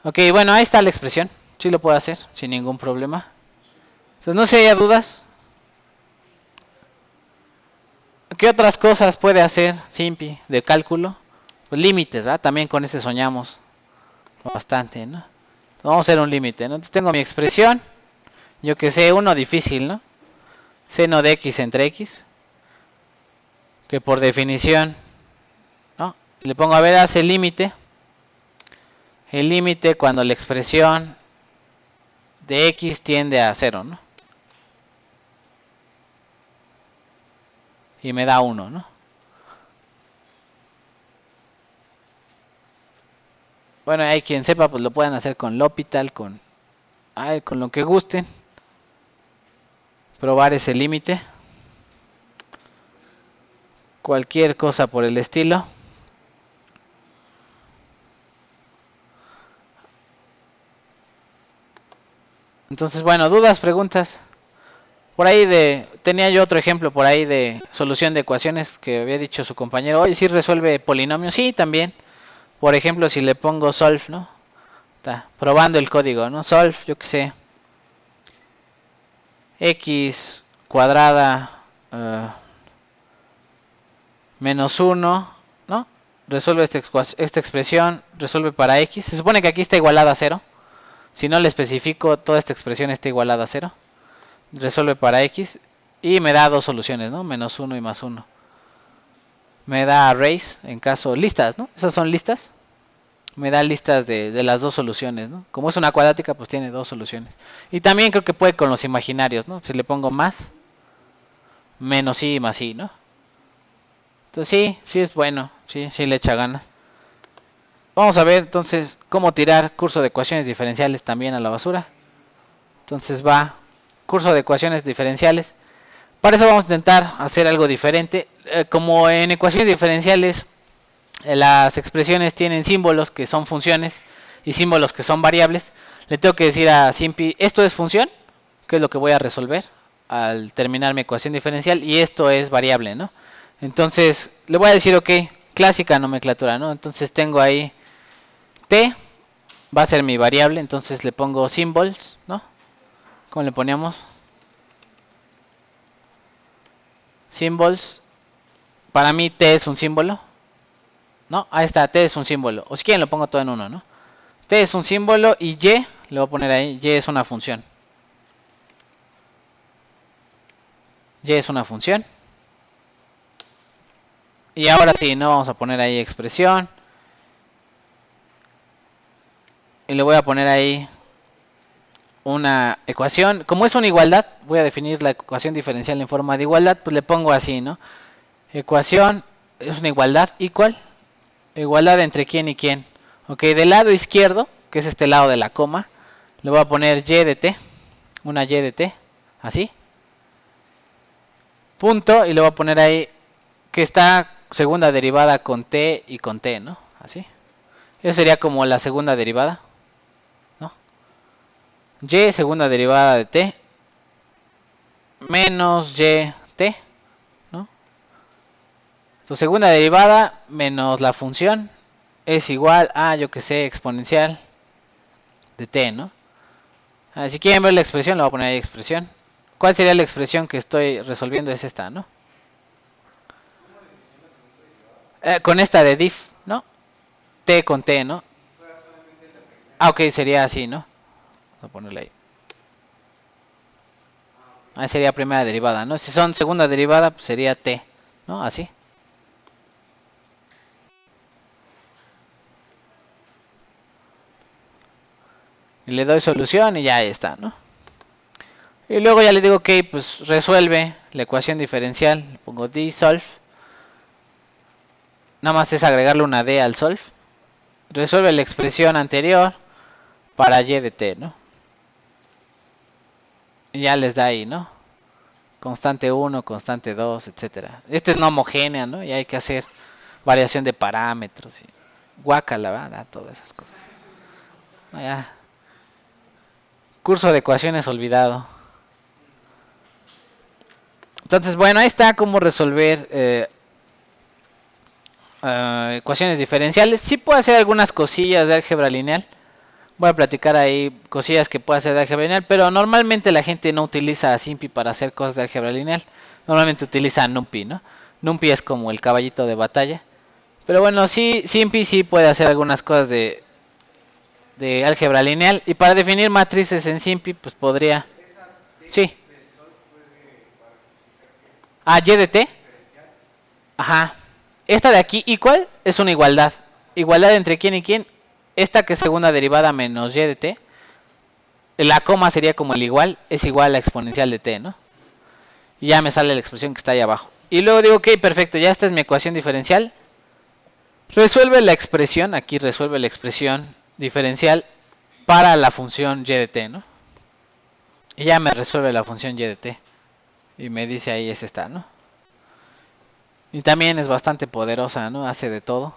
Ok, bueno, ahí está la expresión. Sí lo puedo hacer sin ningún problema. Entonces, no sé si haya dudas. ¿Qué otras cosas puede hacer Simpi de cálculo? Pues límites, ¿verdad? También con ese soñamos bastante, ¿no? Vamos a hacer un límite, ¿no? Entonces tengo mi expresión, yo que sé, uno difícil, ¿no? Seno de x entre x, que por definición, ¿no? Le pongo a ver, hace el límite cuando la expresión de x tiende a 0, ¿no? Y me da 1, ¿no? Bueno, hay quien sepa, pues lo pueden hacer con L'Hopital, con lo que gusten. Probar ese límite. Cualquier cosa por el estilo. Entonces, bueno, dudas, preguntas. Por ahí tenía yo otro ejemplo por ahí de solución de ecuaciones que había dicho su compañero. Oye, ¿sí resuelve polinomios? Sí, también. Por ejemplo, si le pongo solve, ¿no? Está probando el código, ¿no? Solve, yo qué sé. X cuadrada menos 1, ¿no? Resuelve esta expresión, resuelve para X. Se supone que aquí está igualada a 0. Si no le especifico, toda esta expresión está igualada a 0. Resuelve para X y me da dos soluciones, ¿no? Menos 1 y más 1. Me da arrays, en caso, listas, ¿no? Esas son listas. Me da listas de las dos soluciones, ¿no? Como es una cuadrática, pues tiene dos soluciones. Y también creo que puede con los imaginarios, ¿no? Si le pongo más, menos y más y, ¿no? Entonces sí es bueno, sí le echa ganas. Vamos a ver entonces cómo tirar curso de ecuaciones diferenciales también a la basura. Entonces va curso de ecuaciones diferenciales. Para eso vamos a intentar hacer algo diferente. Como en ecuaciones diferenciales las expresiones tienen símbolos que son funciones y símbolos que son variables, le tengo que decir a Simpi, esto es función, que es lo que voy a resolver al terminar mi ecuación diferencial, y esto es variable, ¿no? Entonces le voy a decir, ok, clásica nomenclatura, ¿no? Entonces tengo ahí t, va a ser mi variable, entonces le pongo symbols, ¿no? ¿Cómo le poníamos? Symbols. Para mí t es un símbolo, ¿no? Ahí está, t es un símbolo. O si quieren lo pongo todo en uno, ¿no? T es un símbolo y y, le voy a poner ahí, y es una función. Y es una función. Y ahora sí, ¿no? Vamos a poner ahí expresión. Y le voy a poner ahí una ecuación. Como es una igualdad, voy a definir la ecuación diferencial en forma de igualdad, pues le pongo así, ¿no? Ecuación es una igualdad igual. Igualdad entre quién y quién. Ok, del lado izquierdo, que es este lado de la coma, le voy a poner y de t. Una y de t. Así. Punto. Y le voy a poner ahí que está segunda derivada con t y con t, ¿no? Así. Eso sería como la segunda derivada, ¿no? Y segunda derivada de t menos y t, ¿no? Tu segunda derivada menos la función es igual a, yo que sé, exponencial de t, ¿no? Si quieren ver la expresión, le voy a poner ahí expresión. ¿Cuál sería la expresión que estoy resolviendo? Es esta, ¿no? Con esta de diff, ¿no? T con t, ¿no? Ah, ok, sería así, ¿no? Voy a ponerle ahí. Ahí sería primera derivada, ¿no? Si son segunda derivada, pues sería t, ¿no? Así. Y le doy solución y ya está, ¿no? Y luego ya le digo, ok, pues resuelve la ecuación diferencial. Le pongo dsolve. Nada más es agregarle una d al solve. Resuelve la expresión anterior para y de t, ¿no? Y ya les da ahí, ¿no? Constante 1, constante 2, etcétera. Esta es no homogénea, ¿no? Y hay que hacer variación de parámetros. Y guácala, ¿verdad? Todas esas cosas. Ya. Curso de ecuaciones olvidado. Entonces, bueno, ahí está cómo resolver ecuaciones diferenciales. Sí puedo hacer algunas cosillas de álgebra lineal. Voy a platicar ahí cosillas que puede hacer de álgebra lineal, pero normalmente la gente no utiliza a SIMPy para hacer cosas de álgebra lineal. Normalmente utiliza a NumPy, ¿no? NumPy es como el caballito de batalla. Pero bueno, sí, SIMPy sí puede hacer algunas cosas de álgebra lineal. Y para definir matrices en SIMPy, pues podría... Sí. Ah, YDT. Ajá. Esta de aquí, equal, es una igualdad. Igualdad entre quién y quién. Esta que es segunda derivada menos y de t. La coma sería como el igual, es igual a la exponencial de t, ¿no? Y ya me sale la expresión que está ahí abajo. Y luego digo, ok, perfecto, ya esta es mi ecuación diferencial. Resuelve la expresión, aquí resuelve la expresión diferencial para la función y de t, ¿no? Y ya me resuelve la función y de t. Y me dice ahí es esta, ¿no? Y también es bastante poderosa, ¿no? Hace de todo.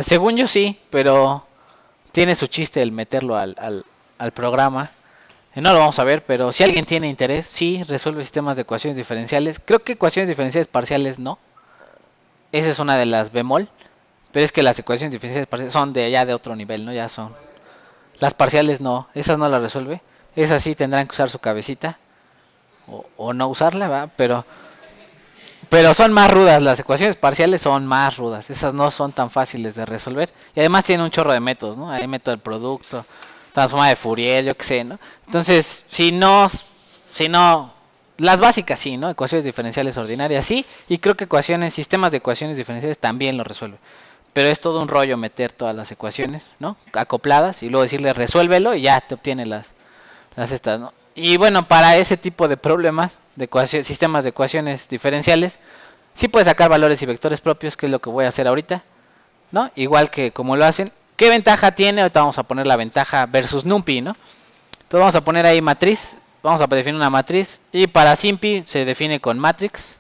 Según yo sí, pero tiene su chiste el meterlo al programa. No lo vamos a ver, pero si alguien tiene interés, sí, resuelve sistemas de ecuaciones diferenciales. Creo que ecuaciones diferenciales parciales no. Esa es una de las bemol. Pero es que las ecuaciones diferenciales parciales son de ya de otro nivel, ¿no? Ya son. Las parciales no, esas no las resuelve. Esas sí tendrán que usar su cabecita. O no usarla, ¿va? Pero son más rudas, las ecuaciones parciales son más rudas. Esas no son tan fáciles de resolver. Y además tienen un chorro de métodos, ¿no? Hay método del producto, transforma de Fourier, yo qué sé, ¿no? Entonces, si no, las básicas sí, ¿no? Ecuaciones diferenciales ordinarias sí, y creo que sistemas de ecuaciones diferenciales también lo resuelve. Pero es todo un rollo meter todas las ecuaciones, ¿no? Acopladas y luego decirle resuélvelo y ya te obtiene las estas, ¿no? Y bueno, para ese tipo de problemas, de sistemas de ecuaciones diferenciales, sí puedes sacar valores y vectores propios, que es lo que voy a hacer ahorita, ¿no? Igual que como lo hacen. ¿Qué ventaja tiene? Ahorita vamos a poner la ventaja versus NumPy, ¿no? Entonces vamos a poner ahí matriz, vamos a definir una matriz, y para SIMPy se define con matrix,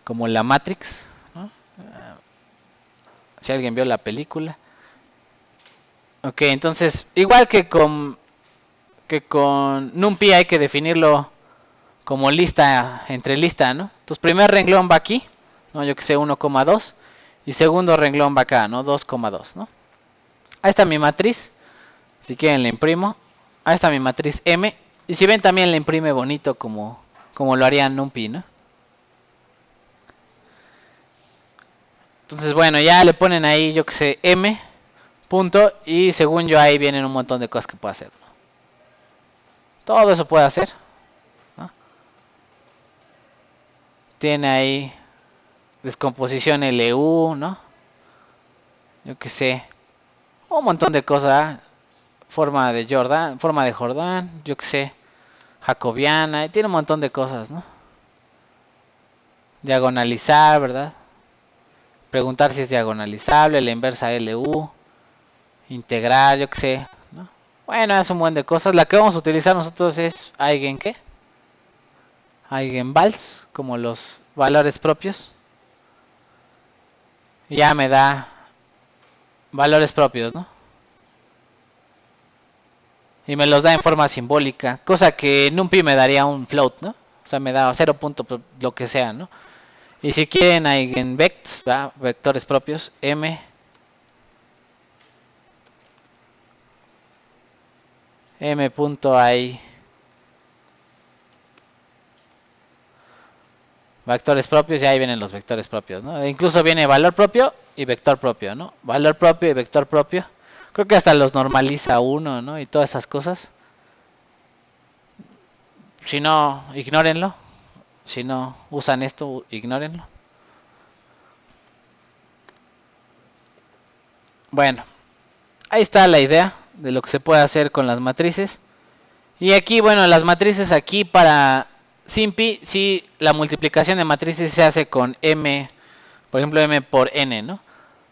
como la Matrix, ¿no? Si alguien vio la película. Ok, entonces, igual que con NumPy hay que definirlo como lista entre lista, ¿no? Entonces, primer renglón va aquí, ¿no? Yo que sé, 1,2. Y segundo renglón va acá, ¿no? 2,2, ¿no? Ahí está mi matriz. Si quieren la imprimo. Ahí está mi matriz M. Y si ven también la imprime bonito como lo haría NumPy, ¿no? Entonces, bueno, ya le ponen ahí, yo que sé, M. Punto. Y según yo ahí vienen un montón de cosas que puedo hacer, ¿no? Todo eso puede hacer, ¿no? Tiene ahí descomposición LU, ¿no? Yo que sé, un montón de cosas, forma de Jordan, yo que sé, jacobiana, tiene un montón de cosas, ¿no? Diagonalizar, ¿verdad? Preguntar si es diagonalizable, la inversa LU, integrar, yo que sé, ¿no? Bueno, es un buen de cosas. La que vamos a utilizar nosotros es eigen, ¿qué? Eigenvals, como los valores propios. Ya me da valores propios, ¿no? Y me los da en forma simbólica, cosa que NumPy me daría un float, ¿no? O sea, me da 0 punto lo que sea, ¿no? Y si quieren eigenvects, ¿verdad? Vectores propios, m.i vectores propios, y ahí vienen los vectores propios, ¿no? E incluso viene valor propio y vector propio, ¿no? Valor propio y vector propio. Creo que hasta los normaliza uno, ¿no? Y todas esas cosas. Si no, ignórenlo. Si no usan esto, ignórenlo. Bueno, ahí está la idea de lo que se puede hacer con las matrices. Y aquí, bueno, las matrices aquí para SIMPy, sí, la multiplicación de matrices se hace con m, por ejemplo, m por n, ¿no?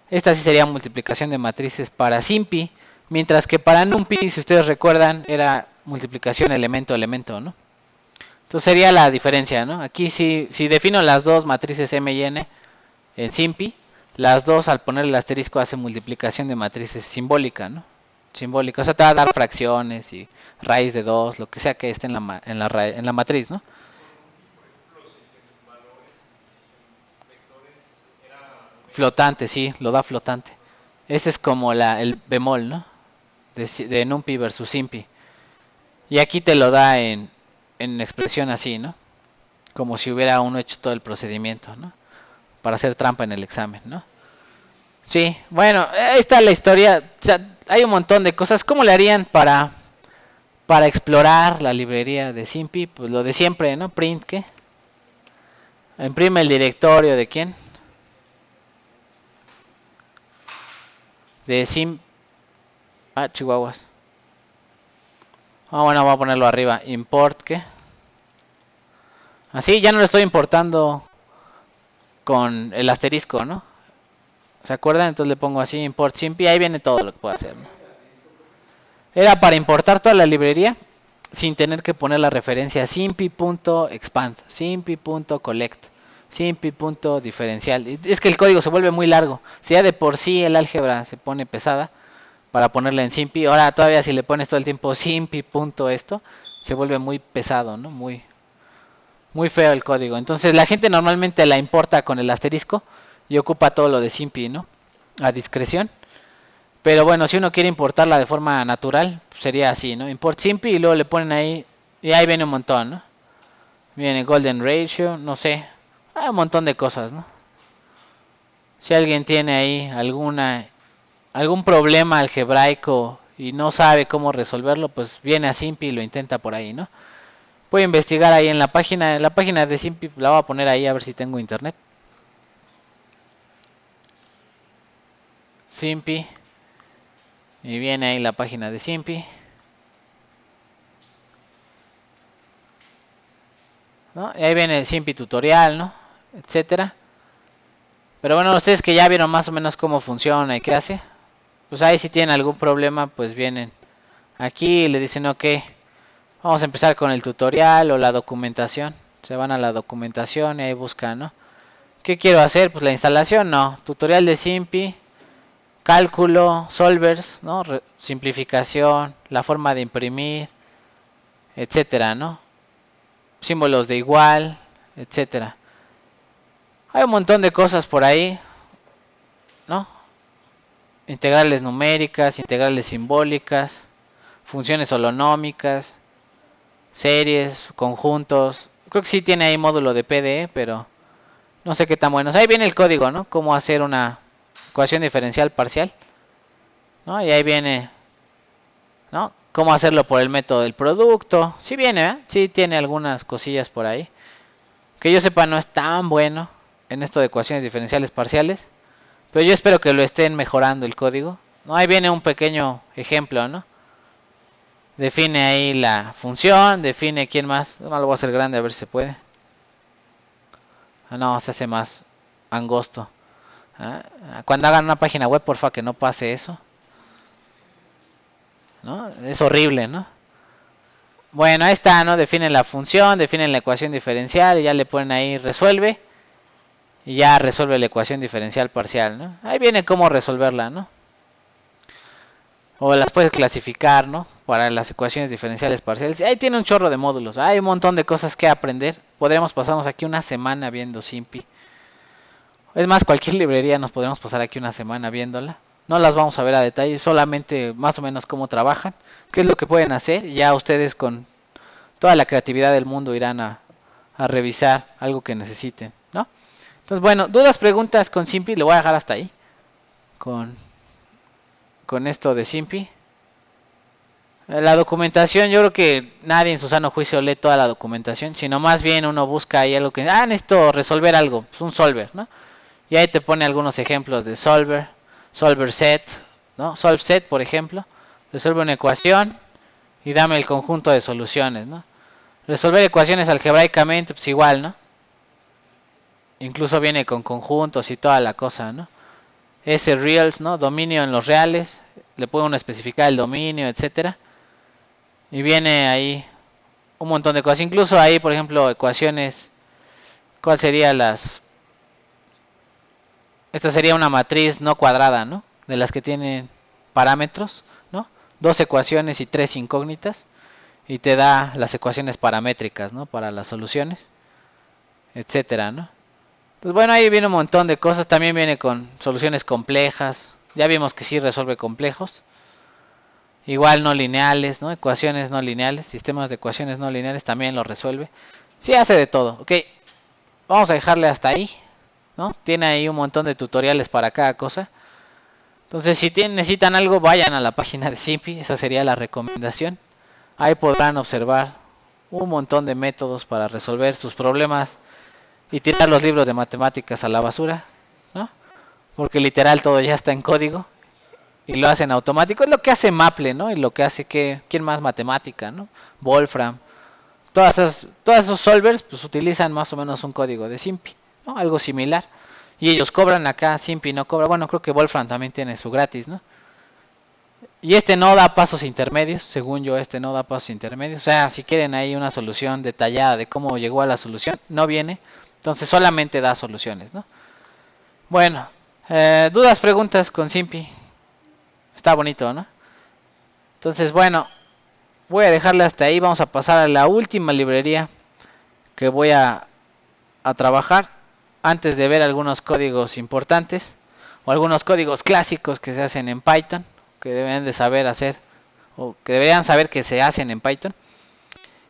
Esta sí sería multiplicación de matrices para SIMPy, mientras que para NumPy, si ustedes recuerdan, era multiplicación elemento-elemento, ¿no? Entonces sería la diferencia, ¿no? Aquí si defino las dos matrices m y n en SIMPy, las dos al poner el asterisco hace multiplicación de matrices simbólica, ¿no? Simbólica, o sea, te va a dar fracciones y raíz de 2, lo que sea que esté en la matriz, ¿no? Flotante, sí, lo da flotante. Ese es como el bemol, ¿no? De NumPy versus SymPy. Y aquí te lo da en expresión así, ¿no? Como si hubiera uno hecho todo el procedimiento, ¿no? Para hacer trampa en el examen, ¿no? Sí, bueno, ahí está la historia. O sea, hay un montón de cosas. ¿Cómo le harían para explorar la librería de SymPy? Pues lo de siempre, ¿no? Print, ¿qué? Imprime el directorio de quién? De Sim... Ah, chihuahuas. Ah, bueno, voy a ponerlo arriba. Import, ¿qué? Así ya no lo estoy importando con el asterisco, ¿no? ¿Se acuerdan? Entonces le pongo así, import SymPy. Ahí viene todo lo que puedo hacer, ¿no? Era para importar toda la librería sin tener que poner la referencia simpy.expand, simpy.collect, simpy.diferencial. Es que el código se vuelve muy largo. Si ya de por sí el álgebra se pone pesada para ponerla en simpy, ahora todavía si le pones todo el tiempo simpy.esto, se vuelve muy pesado, ¿no? Muy feo el código. Entonces la gente normalmente la importa con el asterisco y ocupa todo lo de simpy, ¿no? A discreción. Pero bueno, si uno quiere importarla de forma natural, sería así, ¿no? Import simpy y luego le ponen ahí, y ahí viene un montón, ¿no? Viene golden ratio, no sé, hay un montón de cosas, ¿no? Si alguien tiene ahí algún problema algebraico y no sabe cómo resolverlo, pues viene a simpy y lo intenta por ahí, ¿no? Puede investigar ahí en la página de simpy, la voy a poner ahí a ver si tengo internet. Simpy. Y viene ahí la página de simpy. ¿No? Y ahí viene el simpy tutorial, ¿no? Etcétera. Pero bueno, ustedes que ya vieron más o menos cómo funciona y qué hace, pues ahí si tienen algún problema, pues vienen aquí y le dicen, ok, vamos a empezar con el tutorial o la documentación. Se van a la documentación y ahí buscan, ¿no? ¿Qué quiero hacer? Pues la instalación, no. Tutorial de simpy, cálculo, solvers, ¿no? Simplificación, la forma de imprimir, etcétera, ¿no? Símbolos de igual, etcétera. Hay un montón de cosas por ahí, ¿no? Integrales numéricas, integrales simbólicas, funciones holonómicas, series, conjuntos. Creo que sí tiene ahí módulo de PDE, pero no sé qué tan bueno. Ahí viene el código, ¿no? Cómo hacer una ecuación diferencial parcial, ¿no? Y ahí viene, ¿no? Cómo hacerlo por el método del producto. Sí viene, ¿eh? Sí tiene algunas cosillas por ahí. Que yo sepa no es tan bueno en esto de ecuaciones diferenciales parciales. Pero yo espero que lo estén mejorando el código. ¿No? Ahí viene un pequeño ejemplo, ¿no? Define ahí la función, define quién más. No lo voy a hacer grande a ver si se puede. Ah, no, se hace más angosto. ¿Ah? Cuando hagan una página web, porfa, que no pase eso. ¿No? Es horrible, ¿no? Bueno, ahí está, ¿no? Definen la función, definen la ecuación diferencial y ya le ponen ahí resuelve. Y ya resuelve la ecuación diferencial parcial, ¿no? Ahí viene cómo resolverla, ¿no? O las puedes clasificar, ¿no? Para las ecuaciones diferenciales parciales. Ahí tiene un chorro de módulos. Hay un montón de cosas que aprender. Podríamos pasarnos aquí una semana viendo simpy. Es más, cualquier librería nos podríamos pasar aquí una semana viéndola. No las vamos a ver a detalle, solamente más o menos cómo trabajan, qué es lo que pueden hacer. Ya ustedes con toda la creatividad del mundo irán a revisar algo que necesiten, ¿no? Entonces, bueno, dudas, preguntas con simpy, lo voy a dejar hasta ahí. Con esto de simpy. La documentación, yo creo que nadie en su sano juicio lee toda la documentación, sino más bien uno busca ahí algo que, necesito resolver algo, pues un solver, ¿no? Y ahí te pone algunos ejemplos de solver, solver set, ¿no? Solve set, por ejemplo, resuelve una ecuación y dame el conjunto de soluciones, ¿no? Resolver ecuaciones algebraicamente, pues igual, ¿no? Incluso viene con conjuntos y toda la cosa, ¿no? S reals, ¿no? Dominio en los reales, le puede uno especificar el dominio, etcétera. Y viene ahí un montón de cosas. Incluso ahí, por ejemplo, ecuaciones. ¿Cuál sería las? Esta sería una matriz no cuadrada, ¿no? De las que tienen parámetros, ¿no? Dos ecuaciones y tres incógnitas. Y te da las ecuaciones paramétricas, ¿no? Para las soluciones, etcétera, ¿no? Pues bueno, ahí viene un montón de cosas. También viene con soluciones complejas, Ya vimos que sí resuelve complejos. Igual no lineales, ¿no? Ecuaciones no lineales, sistemas de ecuaciones no lineales también lo resuelve. Sí hace de todo. Ok, vamos a dejarle hasta ahí, ¿no? Tiene ahí un montón de tutoriales para cada cosa. Entonces, si necesitan algo, vayan a la página de Simpi, esa sería la recomendación. Ahí podrán observar un montón de métodos para resolver sus problemas y tirar los libros de matemáticas a la basura, ¿no? Porque literal todo ya está en código y lo hacen automático. Es lo que hace Maple, ¿no? Y lo que hace que, ¿quién más? Matemática, ¿no? Wolfram. Todos esos solvers pues utilizan más o menos un código de Simpi, ¿no? Algo similar. Y ellos cobran acá, Simpi no cobra. Bueno, creo que Wolfram también tiene su gratis, ¿no? Y este no da pasos intermedios, según yo este no da pasos intermedios. O sea, si quieren ahí una solución detallada de cómo llegó a la solución, no viene. Entonces solamente da soluciones, ¿no? Bueno, dudas, preguntas con Simpi. Está bonito, ¿no? Entonces, bueno, voy a dejarle hasta ahí. Vamos a pasar a la última librería que voy a trabajar antes de ver algunos códigos importantes o algunos códigos clásicos que se hacen en Python, que deben de saber hacer o que deberían saber que se hacen en Python.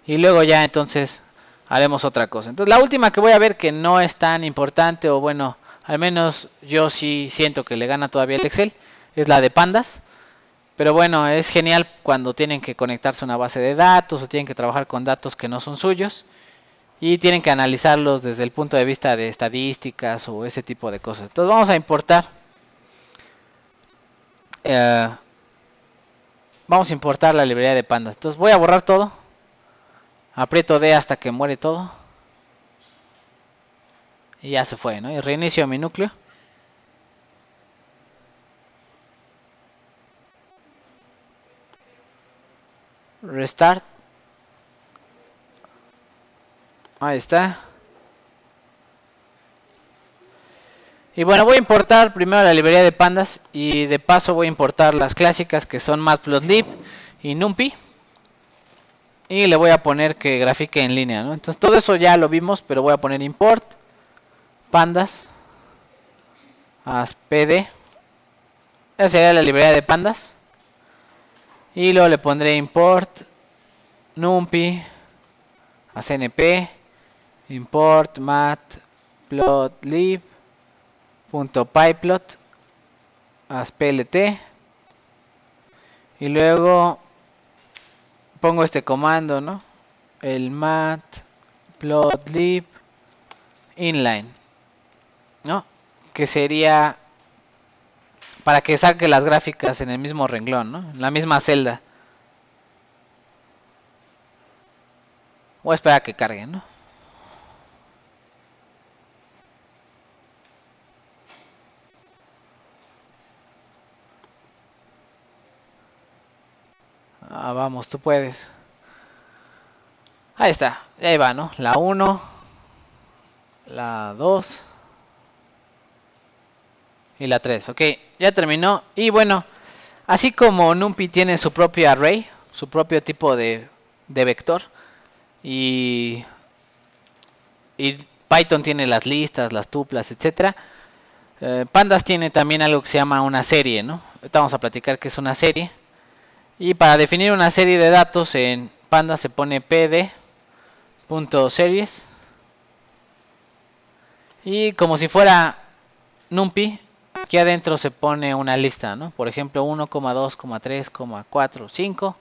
Y luego ya entonces haremos otra cosa. Entonces la última que voy a ver que no es tan importante, o bueno, al menos yo sí siento que le gana todavía el Excel, es la de pandas. Pero bueno, es genial cuando tienen que conectarse a una base de datos o tienen que trabajar con datos que no son suyos y tienen que analizarlos desde el punto de vista de estadísticas o ese tipo de cosas. Entonces vamos a importar, eh, vamos a importar la librería de pandas. Entonces voy a borrar todo, aprieto D hasta que muere todo y ya se fue, ¿no? Y reinicio mi núcleo. Restart. Ahí está. Y bueno, voy a importar primero la librería de pandas y de paso voy a importar las clásicas que son Matplotlib y NumPy. Y le voy a poner que grafique en línea, ¿no? Entonces todo eso ya lo vimos, pero voy a poner import pandas as pd. Esa sería la librería de pandas. Y luego le pondré import numpy a cnp import matplotlib.pyplot as plt y luego pongo este comando, ¿no? El matplotlib inline, ¿no? Que sería para que saque las gráficas en el mismo renglón, ¿no? En la misma celda. Voy a esperar a que cargue, ¿no? Ah, vamos, tú puedes. Ahí está, ahí va, ¿no? La 1, la 2 y la 3. Ok, ya terminó. Y bueno, así como NumPy tiene su propio array, su propio tipo de vector, y, y Python tiene las listas, las tuplas, etcétera. Pandas tiene también algo que se llama una serie, ¿no? Ahorita vamos a platicar qué es una serie. Y para definir una serie de datos en Pandas se pone pd.series. Y como si fuera NumPy, aquí adentro se pone una lista, ¿no? Por ejemplo, 1, 2, 3, 4, 5,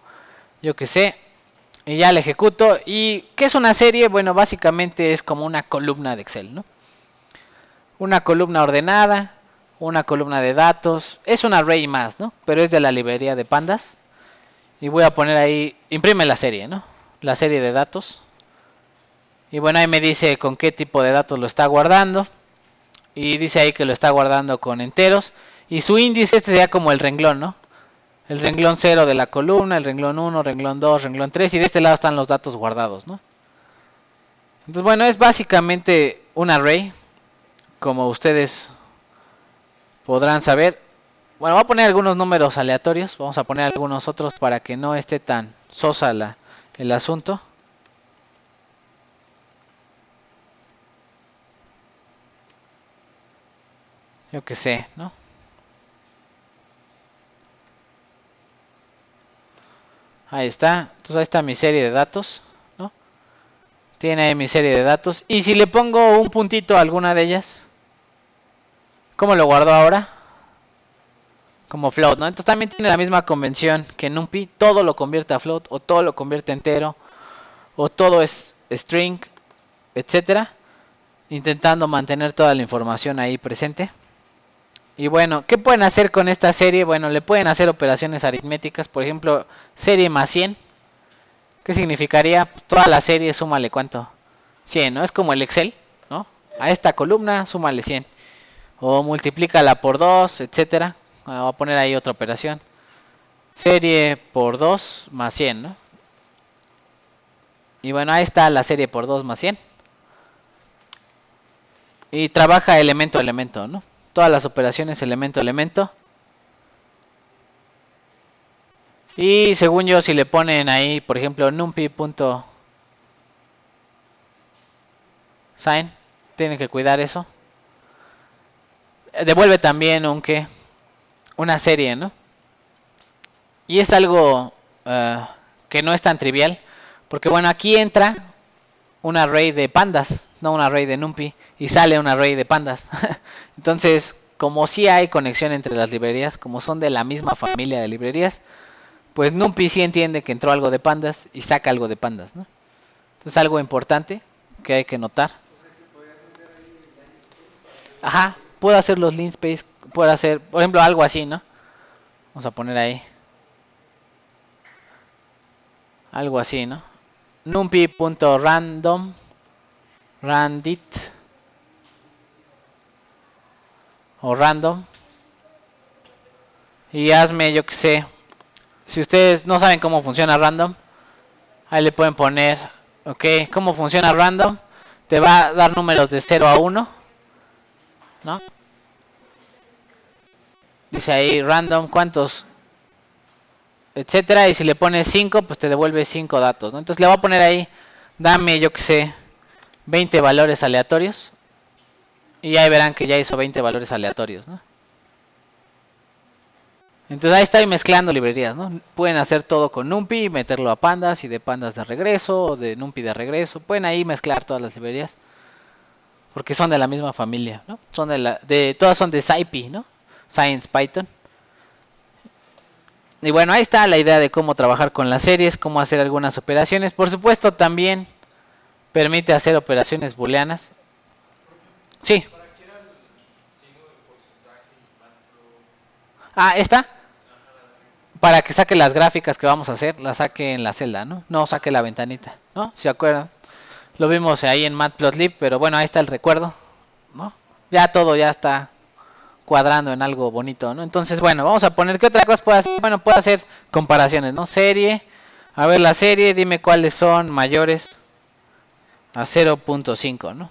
yo que sé. Y ya la ejecuto. ¿Y qué es una serie? Bueno, básicamente es como una columna de Excel, ¿no? Una columna ordenada, una columna de datos. Es un array más, ¿no? Pero es de la librería de pandas. Y voy a poner ahí, imprime la serie, ¿no? La serie de datos. Y bueno, ahí me dice con qué tipo de datos lo está guardando. Y dice ahí que lo está guardando con enteros. Y su índice, este sería como el renglón, ¿no? El renglón 0 de la columna, el renglón 1, renglón 2, renglón 3. Y de este lado están los datos guardados, ¿no? Entonces, bueno, es básicamente un array, como ustedes podrán saber. Bueno, voy a poner algunos números aleatorios. Vamos a poner algunos otros para que no esté tan sosa el asunto. Yo que sé, ¿no? Ahí está. Entonces ahí está mi serie de datos, ¿no? Tiene ahí mi serie de datos. Y si le pongo un puntito a alguna de ellas, ¿cómo lo guardo ahora? Como float, ¿no? Entonces también tiene la misma convención que en NumPy. Todo lo convierte a float, o todo lo convierte a entero, o todo es string, etcétera. Intentando mantener toda la información ahí presente. Y bueno, ¿qué pueden hacer con esta serie? Bueno, le pueden hacer operaciones aritméticas. Por ejemplo, serie más 100. ¿Qué significaría? Toda la serie, súmale cuánto. 100, ¿no? Es como el Excel, ¿no? A esta columna, súmale 100. O multiplícala por 2, etcétera. Voy a poner ahí otra operación. Serie por 2 más 100, ¿no? Y bueno, ahí está la serie por 2 más 100. Y trabaja elemento a elemento, ¿no? Todas las operaciones elemento a elemento. Y según yo, si le ponen ahí, por ejemplo, numpy.sign, tienen que cuidar eso. Devuelve también una serie, ¿no? Y es algo que no es tan trivial, porque bueno, aquí entra un array de pandas, no un array de numpy, y sale un array de pandas. Entonces, como sí hay conexión entre las librerías, como son de la misma familia de librerías, pues NumPy sí entiende que entró algo de pandas y saca algo de pandas, ¿no? Entonces algo importante que hay que notar. Ajá, puedo hacer los linspace, puedo hacer, por ejemplo, algo así, ¿no? Vamos a poner ahí algo así, ¿no? numpy.random randit o random, y hazme, yo que sé, si ustedes no saben cómo funciona random, ahí le pueden poner, ok, cómo funciona random, te va a dar números de 0 a 1, ¿no? Dice ahí random cuántos, etcétera, y si le pones 5, pues te devuelve 5 datos, ¿no? Entonces le voy a poner ahí, dame, yo que sé, 20 valores aleatorios, y ahí verán que ya hizo 20 valores aleatorios, ¿no? Entonces ahí estoy mezclando librerías, ¿no? Pueden hacer todo con NumPy, meterlo a pandas y de pandas de regreso, o de NumPy de regreso. Pueden ahí mezclar todas las librerías, porque son de la misma familia, ¿no? Son todas son de SciPy, ¿no? Science Python. Y bueno, ahí está la idea de cómo trabajar con las series, cómo hacer algunas operaciones. Por supuesto, también permite hacer operaciones booleanas. Sí. Ah, está. Para que saque las gráficas que vamos a hacer, las saque en la celda, ¿no? No saque la ventanita, ¿no? ¿Se acuerdan? Lo vimos ahí en Matplotlib, pero bueno, ahí está el recuerdo, ¿no? Ya todo ya está cuadrando en algo bonito, ¿no? Entonces, bueno, vamos a poner, ¿qué otra cosa puede hacer? Bueno, puede hacer comparaciones, ¿no? Serie, a ver la serie, dime cuáles son mayores a 0.5, ¿no?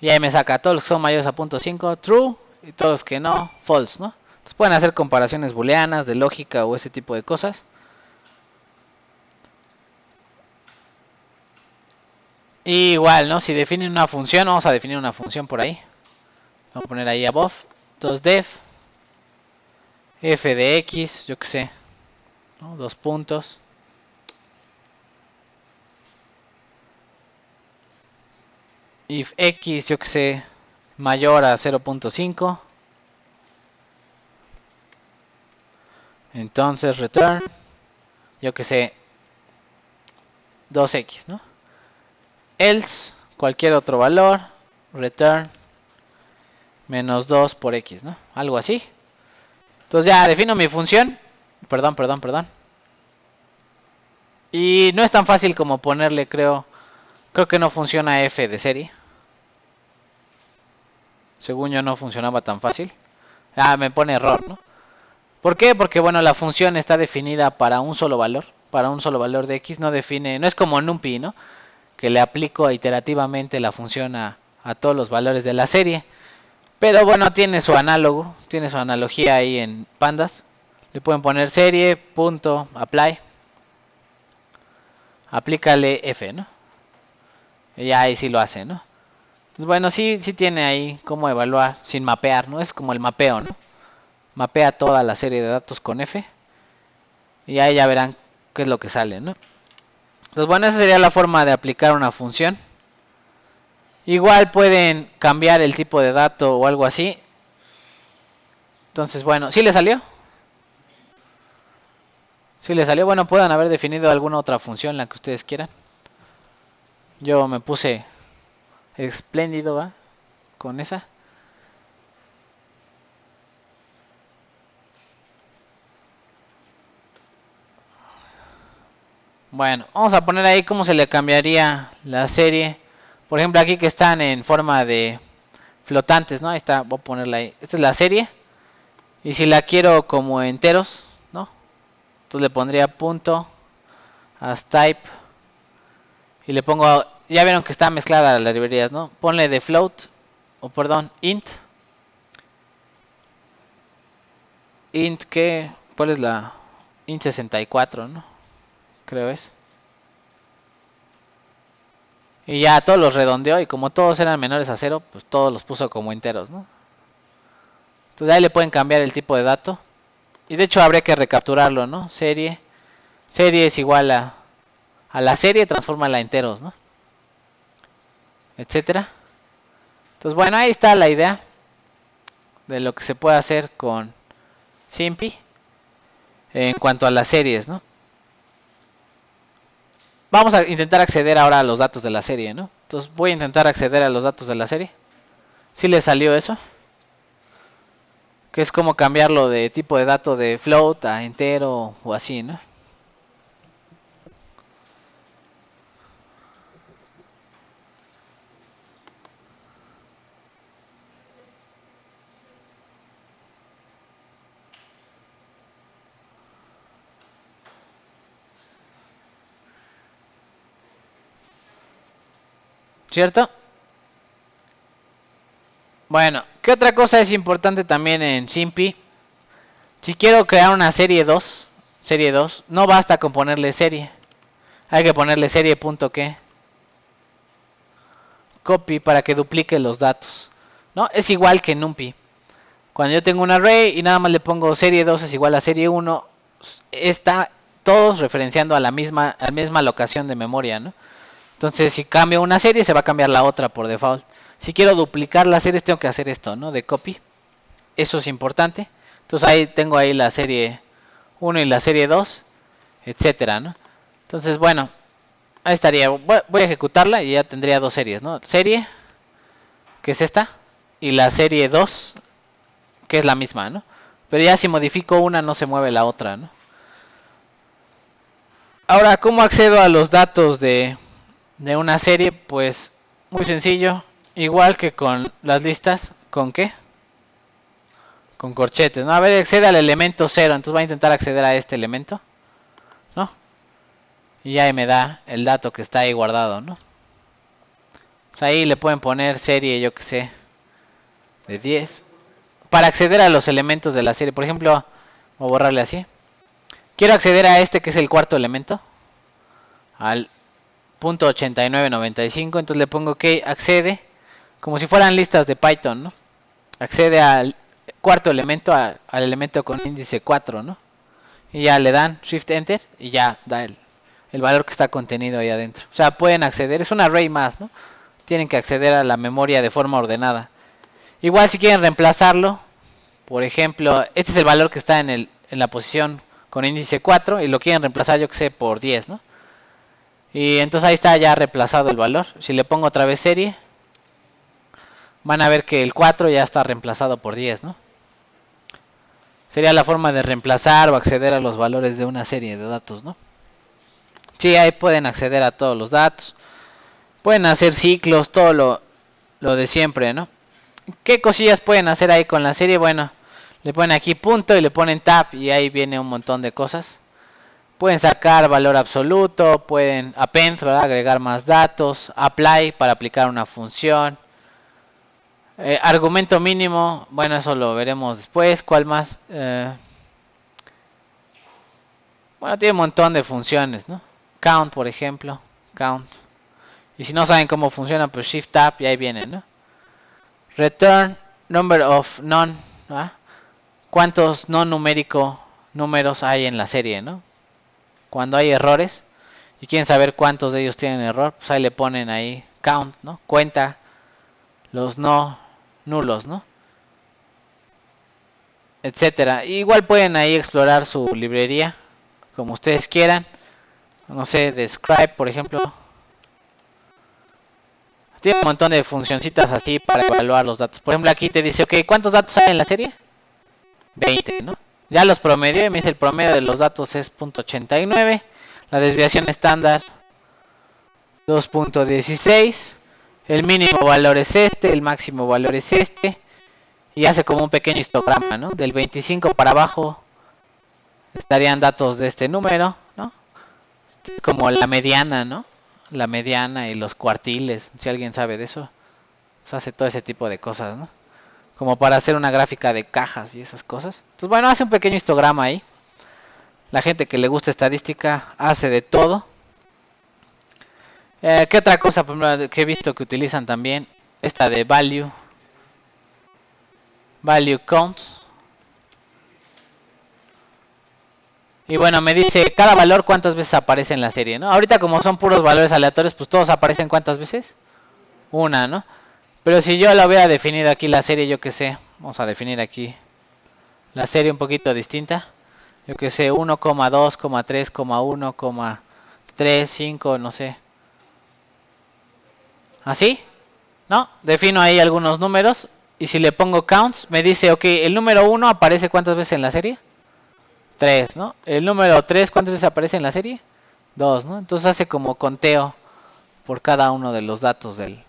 Y ahí me saca todos los que son mayores a 0.5, true, y todos los que no, false, ¿no? Entonces pueden hacer comparaciones booleanas, de lógica o ese tipo de cosas. Y igual, ¿no? Si definen una función, vamos a definir una función por ahí. Vamos a poner ahí above. Entonces def f de x, yo que sé, ¿no? 2 puntos. If x, yo que sé, mayor a 0.5. Entonces return, yo que sé, 2x, ¿no? Else, cualquier otro valor, return menos 2 por x, ¿no? Algo así. Entonces ya defino mi función. Perdón. Y no es tan fácil como ponerle, creo que no funciona f de serie. Según yo no funcionaba tan fácil. Ah, me pone error, ¿no? ¿Por qué? Porque bueno, la función está definida para un solo valor. Para un solo valor de x. No define, no es como NumPy, ¿no? Que le aplico iterativamente la función a todos los valores de la serie. Pero bueno, tiene su análogo, tiene su analogía ahí en pandas. Le pueden poner serie.apply. Aplícale f, ¿no? Y ahí sí lo hace, ¿no? Entonces, bueno, sí tiene ahí cómo evaluar sin mapear, ¿no? Es como el mapeo, ¿no? Mapea toda la serie de datos con f. Y ahí ya verán qué es lo que sale, ¿no? Entonces, bueno, esa sería la forma de aplicar una función. Igual pueden cambiar el tipo de dato o algo así. Entonces, bueno, ¿sí le salió? Si le salió, bueno, puedan haber definido alguna otra función, la que ustedes quieran. Yo me puse espléndido, ¿va? Con esa. Bueno, vamos a poner ahí cómo se le cambiaría la serie. Por ejemplo, aquí que están en forma de flotantes, ¿no? Ahí está, voy a ponerla ahí. Esta es la serie. Y si la quiero como enteros, ¿no? Entonces le pondría punto as type. Y le pongo, ya vieron que está mezclada las librerías, ¿no? Ponle de float, o perdón, int. Int que, ¿cuál es la? Int 64, ¿no? Creo es. Y ya todos los redondeó y como todos eran menores a 0, pues todos los puso como enteros, ¿no? Entonces ahí le pueden cambiar el tipo de dato. Y de hecho habría que recapturarlo, ¿no? Serie es igual a la serie, transfórmala a enteros, ¿no? Etcétera. Entonces bueno, ahí está la idea de lo que se puede hacer con SymPy en cuanto a las series, ¿no? Vamos a intentar acceder ahora a los datos de la serie, ¿no? Entonces voy a intentar acceder a los datos de la serie. ¿Sí le salió eso? Que es como cambiarlo de tipo de dato de float a entero o así, ¿no? ¿Cierto? Bueno, ¿qué otra cosa es importante también en SymPy? Si quiero crear una serie 2, no basta con ponerle serie. Hay que ponerle serie.que copy para que duplique los datos, ¿no? Es igual que en NumPy. Cuando yo tengo un array y nada más le pongo serie 2 es igual a serie 1, está todos referenciando a la misma locación de memoria, ¿no? Entonces, si cambio una serie, se va a cambiar la otra por default. Si quiero duplicar las series, tengo que hacer esto, ¿no? De copy. Eso es importante. Entonces, ahí tengo ahí la serie 1 y la serie 2, etcétera, ¿no? Entonces, bueno, ahí estaría. Voy a ejecutarla y ya tendría dos series, ¿no? Serie, que es esta, y la serie 2, que es la misma, ¿no? Pero ya si modifico una, no se mueve la otra, ¿no? Ahora, ¿cómo accedo a los datos de una serie? Pues muy sencillo, igual que con las listas. ¿Con qué? Con corchetes, ¿no? A ver, accede al elemento 0, entonces voy a intentar acceder a este elemento, ¿no? Y ahí me da el dato que está ahí guardado, ¿no? O sea, ahí le pueden poner serie, yo que sé, de 10. Para acceder a los elementos de la serie, por ejemplo, voy a borrarle así. Quiero acceder a este que es el cuarto elemento, al punto 8995, entonces le pongo que accede, como si fueran listas de Python, ¿no? Accede al cuarto elemento, al elemento con índice 4, ¿no? Y ya le dan Shift Enter y ya da el valor que está contenido ahí adentro. O sea, pueden acceder, es un array más, ¿no? Tienen que acceder a la memoria de forma ordenada. Igual si quieren reemplazarlo, por ejemplo, este es el valor que está en la posición con índice 4 y lo quieren reemplazar, yo que sé, por 10, ¿no? Y entonces ahí está ya reemplazado el valor. Si le pongo otra vez serie, van a ver que el 4 ya está reemplazado por 10, ¿no? Sería la forma de reemplazar o acceder a los valores de una serie de datos, ¿no? Sí, ahí pueden acceder a todos los datos. Pueden hacer ciclos, todo lo de siempre, ¿no? ¿Qué cosillas pueden hacer ahí con la serie? Bueno, le ponen aquí punto y le ponen tab y ahí viene un montón de cosas. Pueden sacar valor absoluto, pueden append, ¿verdad? Agregar más datos, apply para aplicar una función. Argumento mínimo, bueno, eso lo veremos después. ¿Cuál más? Bueno, tiene un montón de funciones, ¿no? Count, por ejemplo, count. Y si no saben cómo funciona, pues Shift Tab y ahí viene, ¿no? Return number of non, ¿verdad? ¿Cuántos no numérico números hay en la serie, ¿no? cuando hay errores y quieren saber cuántos de ellos tienen error, pues ahí le ponen ahí count, ¿no? Cuenta los no nulos, ¿no? Etcétera. Igual pueden ahí explorar su librería como ustedes quieran. No sé, de Scribe, por ejemplo. Tiene un montón de funcioncitas así para evaluar los datos. Por ejemplo, aquí te dice, ok, ¿cuántos datos hay en la serie? 20, ¿no? Ya los promedio y me dice el promedio de los datos es 0.89. La desviación estándar 2.16. El mínimo valor es este, el máximo valor es este. Y hace como un pequeño histograma, ¿no? Del 25 para abajo estarían datos de este número, ¿no? Como la mediana, ¿no? La mediana y los cuartiles, si alguien sabe de eso. Pues hace todo ese tipo de cosas, ¿no? Como para hacer una gráfica de cajas y esas cosas. Entonces, bueno, hace un pequeño histograma ahí. La gente que le gusta estadística hace de todo. ¿Qué otra cosa que he visto que utilizan también? Esta de value counts. Y bueno, me dice cada valor cuántas veces aparece en la serie, ¿no? Ahorita como son puros valores aleatorios, pues todos aparecen cuántas veces. Una, ¿no? Pero si yo la hubiera definido aquí la serie, yo que sé, vamos a definir aquí la serie un poquito distinta. Yo que sé, 1,2, 3, 1, 3, 5, no sé. ¿Así? ¿No? Defino ahí algunos números. Y si le pongo counts, me dice, ok, el número 1 aparece cuántas veces en la serie. 3, ¿no? El número 3, ¿cuántas veces aparece en la serie? 2, ¿no? Entonces hace como conteo por cada uno de los datos de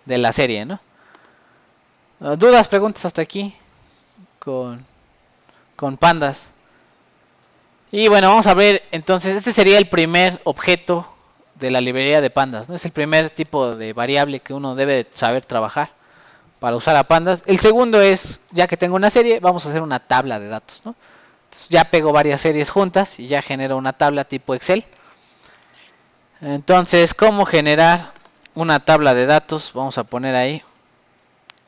la serie, ¿no? ¿Dudas, preguntas hasta aquí? Con pandas. Y bueno, vamos a ver, entonces, este sería el primer objeto de la librería de pandas, ¿no? Es el primer tipo de variable que uno debe saber trabajar para usar a pandas. El segundo es, ya que tengo una serie, vamos a hacer una tabla de datos, ¿no? Entonces ya pego varias series juntas y ya genero una tabla tipo Excel. Entonces, ¿cómo generar una tabla de datos? Vamos a poner ahí.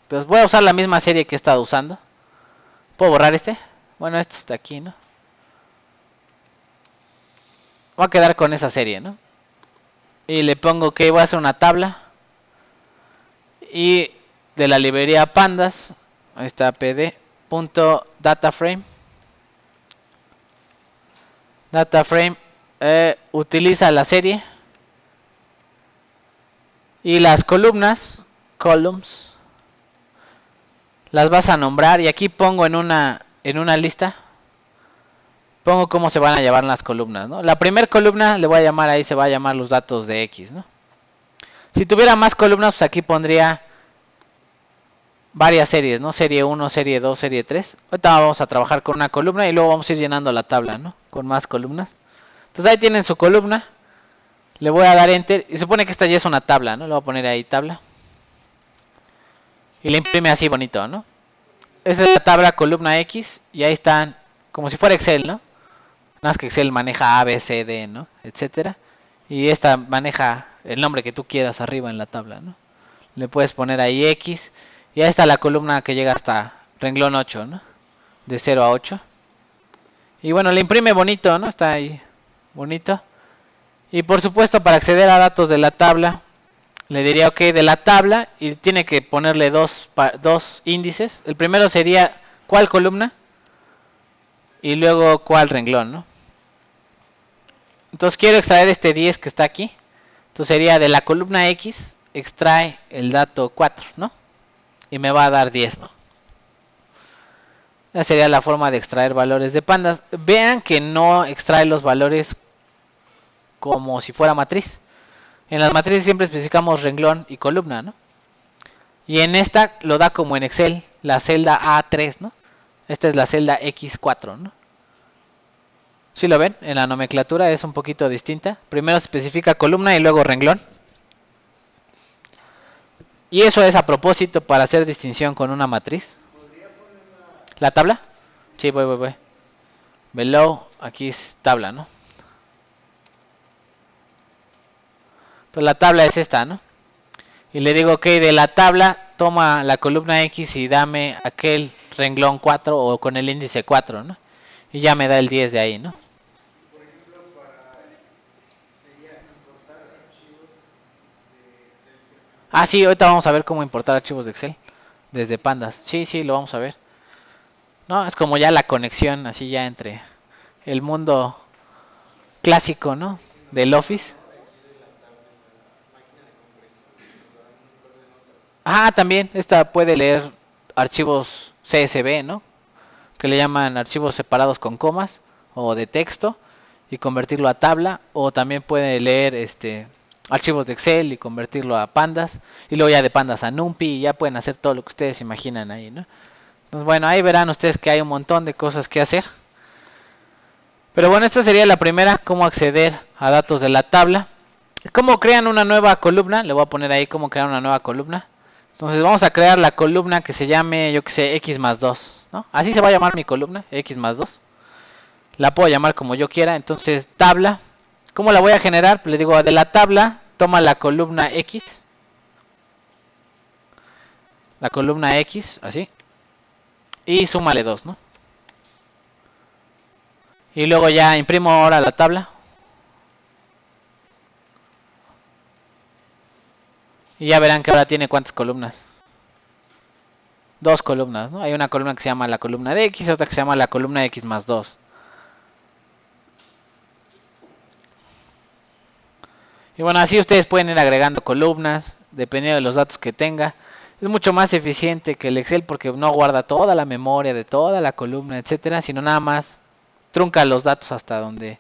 Entonces voy a usar la misma serie que he estado usando. ¿Puedo borrar este? Bueno, esto está aquí, ¿no? Voy a quedar con esa serie, ¿no? Y le pongo que voy a hacer una tabla. Y de la librería pandas, ahí está pd.dataframe. Dataframe utiliza la serie. Y las columnas, columns, las vas a nombrar. Y aquí pongo en una lista, pongo cómo se van a llamar las columnas, ¿no? La primera columna le voy a llamar ahí, se va a llamar los datos de X, ¿no? Si tuviera más columnas, pues aquí pondría varias series, ¿no? Serie 1, serie 2, serie 3. Ahorita vamos a trabajar con una columna y luego vamos a ir llenando la tabla, ¿no? Con más columnas. Entonces ahí tienen su columna. Le voy a dar enter. Y supone que esta ya es una tabla, ¿no? Le voy a poner ahí tabla. Y le imprime así bonito, ¿no? Esa es la tabla columna X. Y ahí están, como si fuera Excel, ¿no? Nada más que Excel maneja A, B, C, D, ¿no? Etcétera. Y esta maneja el nombre que tú quieras arriba en la tabla, ¿no? Le puedes poner ahí X. Y ahí está la columna que llega hasta renglón 8, ¿no? De 0 a 8. Y bueno, le imprime bonito, ¿no? Está ahí bonito. Y por supuesto, para acceder a datos de la tabla, le diría ok de la tabla y tiene que ponerle dos índices. El primero sería cuál columna y luego cuál renglón, ¿no? Entonces quiero extraer este 10 que está aquí. Entonces sería de la columna X, extrae el dato 4, ¿no? Y me va a dar 10, ¿no? Esa sería la forma de extraer valores de pandas. Vean que no extrae los valores como si fuera matriz. En las matrices siempre especificamos renglón y columna, ¿no? Y en esta lo da como en Excel, la celda A3, ¿no? Esta es la celda X4, ¿no? ¿Sí lo ven? En la nomenclatura es un poquito distinta. Primero se especifica columna y luego renglón. Y eso es a propósito para hacer distinción con una matriz. ¿La tabla? Sí, voy. Below, aquí es tabla, ¿no? Entonces la tabla es esta, ¿no? Y le digo, ok, de la tabla toma la columna X y dame aquel renglón 4 o con el índice 4, ¿no? Y ya me da el 10 de ahí, ¿no? Ah, sí, ahorita vamos a ver cómo importar archivos de Excel desde Pandas. Sí, sí, lo vamos a ver. No, es como ya la conexión así ya entre el mundo clásico, ¿no? Del Office. Ah, también, esta puede leer archivos CSV, ¿no? Que le llaman archivos separados con comas o de texto y convertirlo a tabla, o también puede leer archivos de Excel y convertirlo a pandas, y luego ya de pandas a NumPy, y ya pueden hacer todo lo que ustedes imaginan ahí, ¿no? Entonces, bueno, ahí verán ustedes que hay un montón de cosas que hacer. Pero bueno, esta sería la primera, cómo acceder a datos de la tabla. ¿Cómo crean una nueva columna? Le voy a poner ahí cómo crear una nueva columna. Entonces vamos a crear la columna que se llame, yo que sé, X más 2, ¿no? Así se va a llamar mi columna, X más 2. La puedo llamar como yo quiera. Entonces, tabla. ¿Cómo la voy a generar? Le digo, de la tabla, toma la columna X. La columna X, así. Y súmale 2, ¿no? Y luego ya imprimo ahora la tabla. Y ya verán que ahora tiene cuántas columnas. Dos columnas, ¿no? Hay una columna que se llama la columna de X y otra que se llama la columna X más 2. Y bueno, así ustedes pueden ir agregando columnas, dependiendo de los datos que tenga. Es mucho más eficiente que el Excel porque no guarda toda la memoria de toda la columna, etcétera, sino nada más trunca los datos hasta donde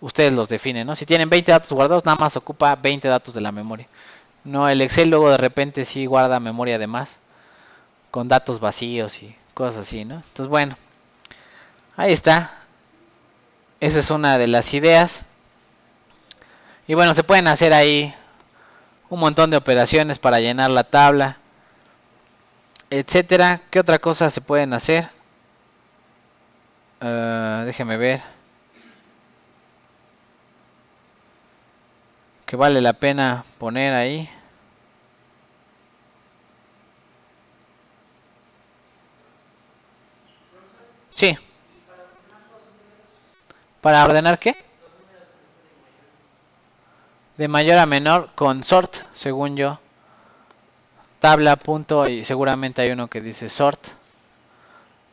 ustedes los definen, ¿no? Si tienen 20 datos guardados, nada más ocupa 20 datos de la memoria. No, el Excel luego de repente sí guarda memoria de más, con datos vacíos y cosas así, ¿no? Entonces, bueno, ahí está. Esa es una de las ideas. Y bueno, se pueden hacer ahí un montón de operaciones para llenar la tabla, etcétera. ¿Qué otra cosa se pueden hacer? Déjeme ver. Que vale la pena poner ahí. Sí. ¿Para ordenar qué? De mayor a menor con sort, según yo. Tabla, punto, y seguramente hay uno que dice sort.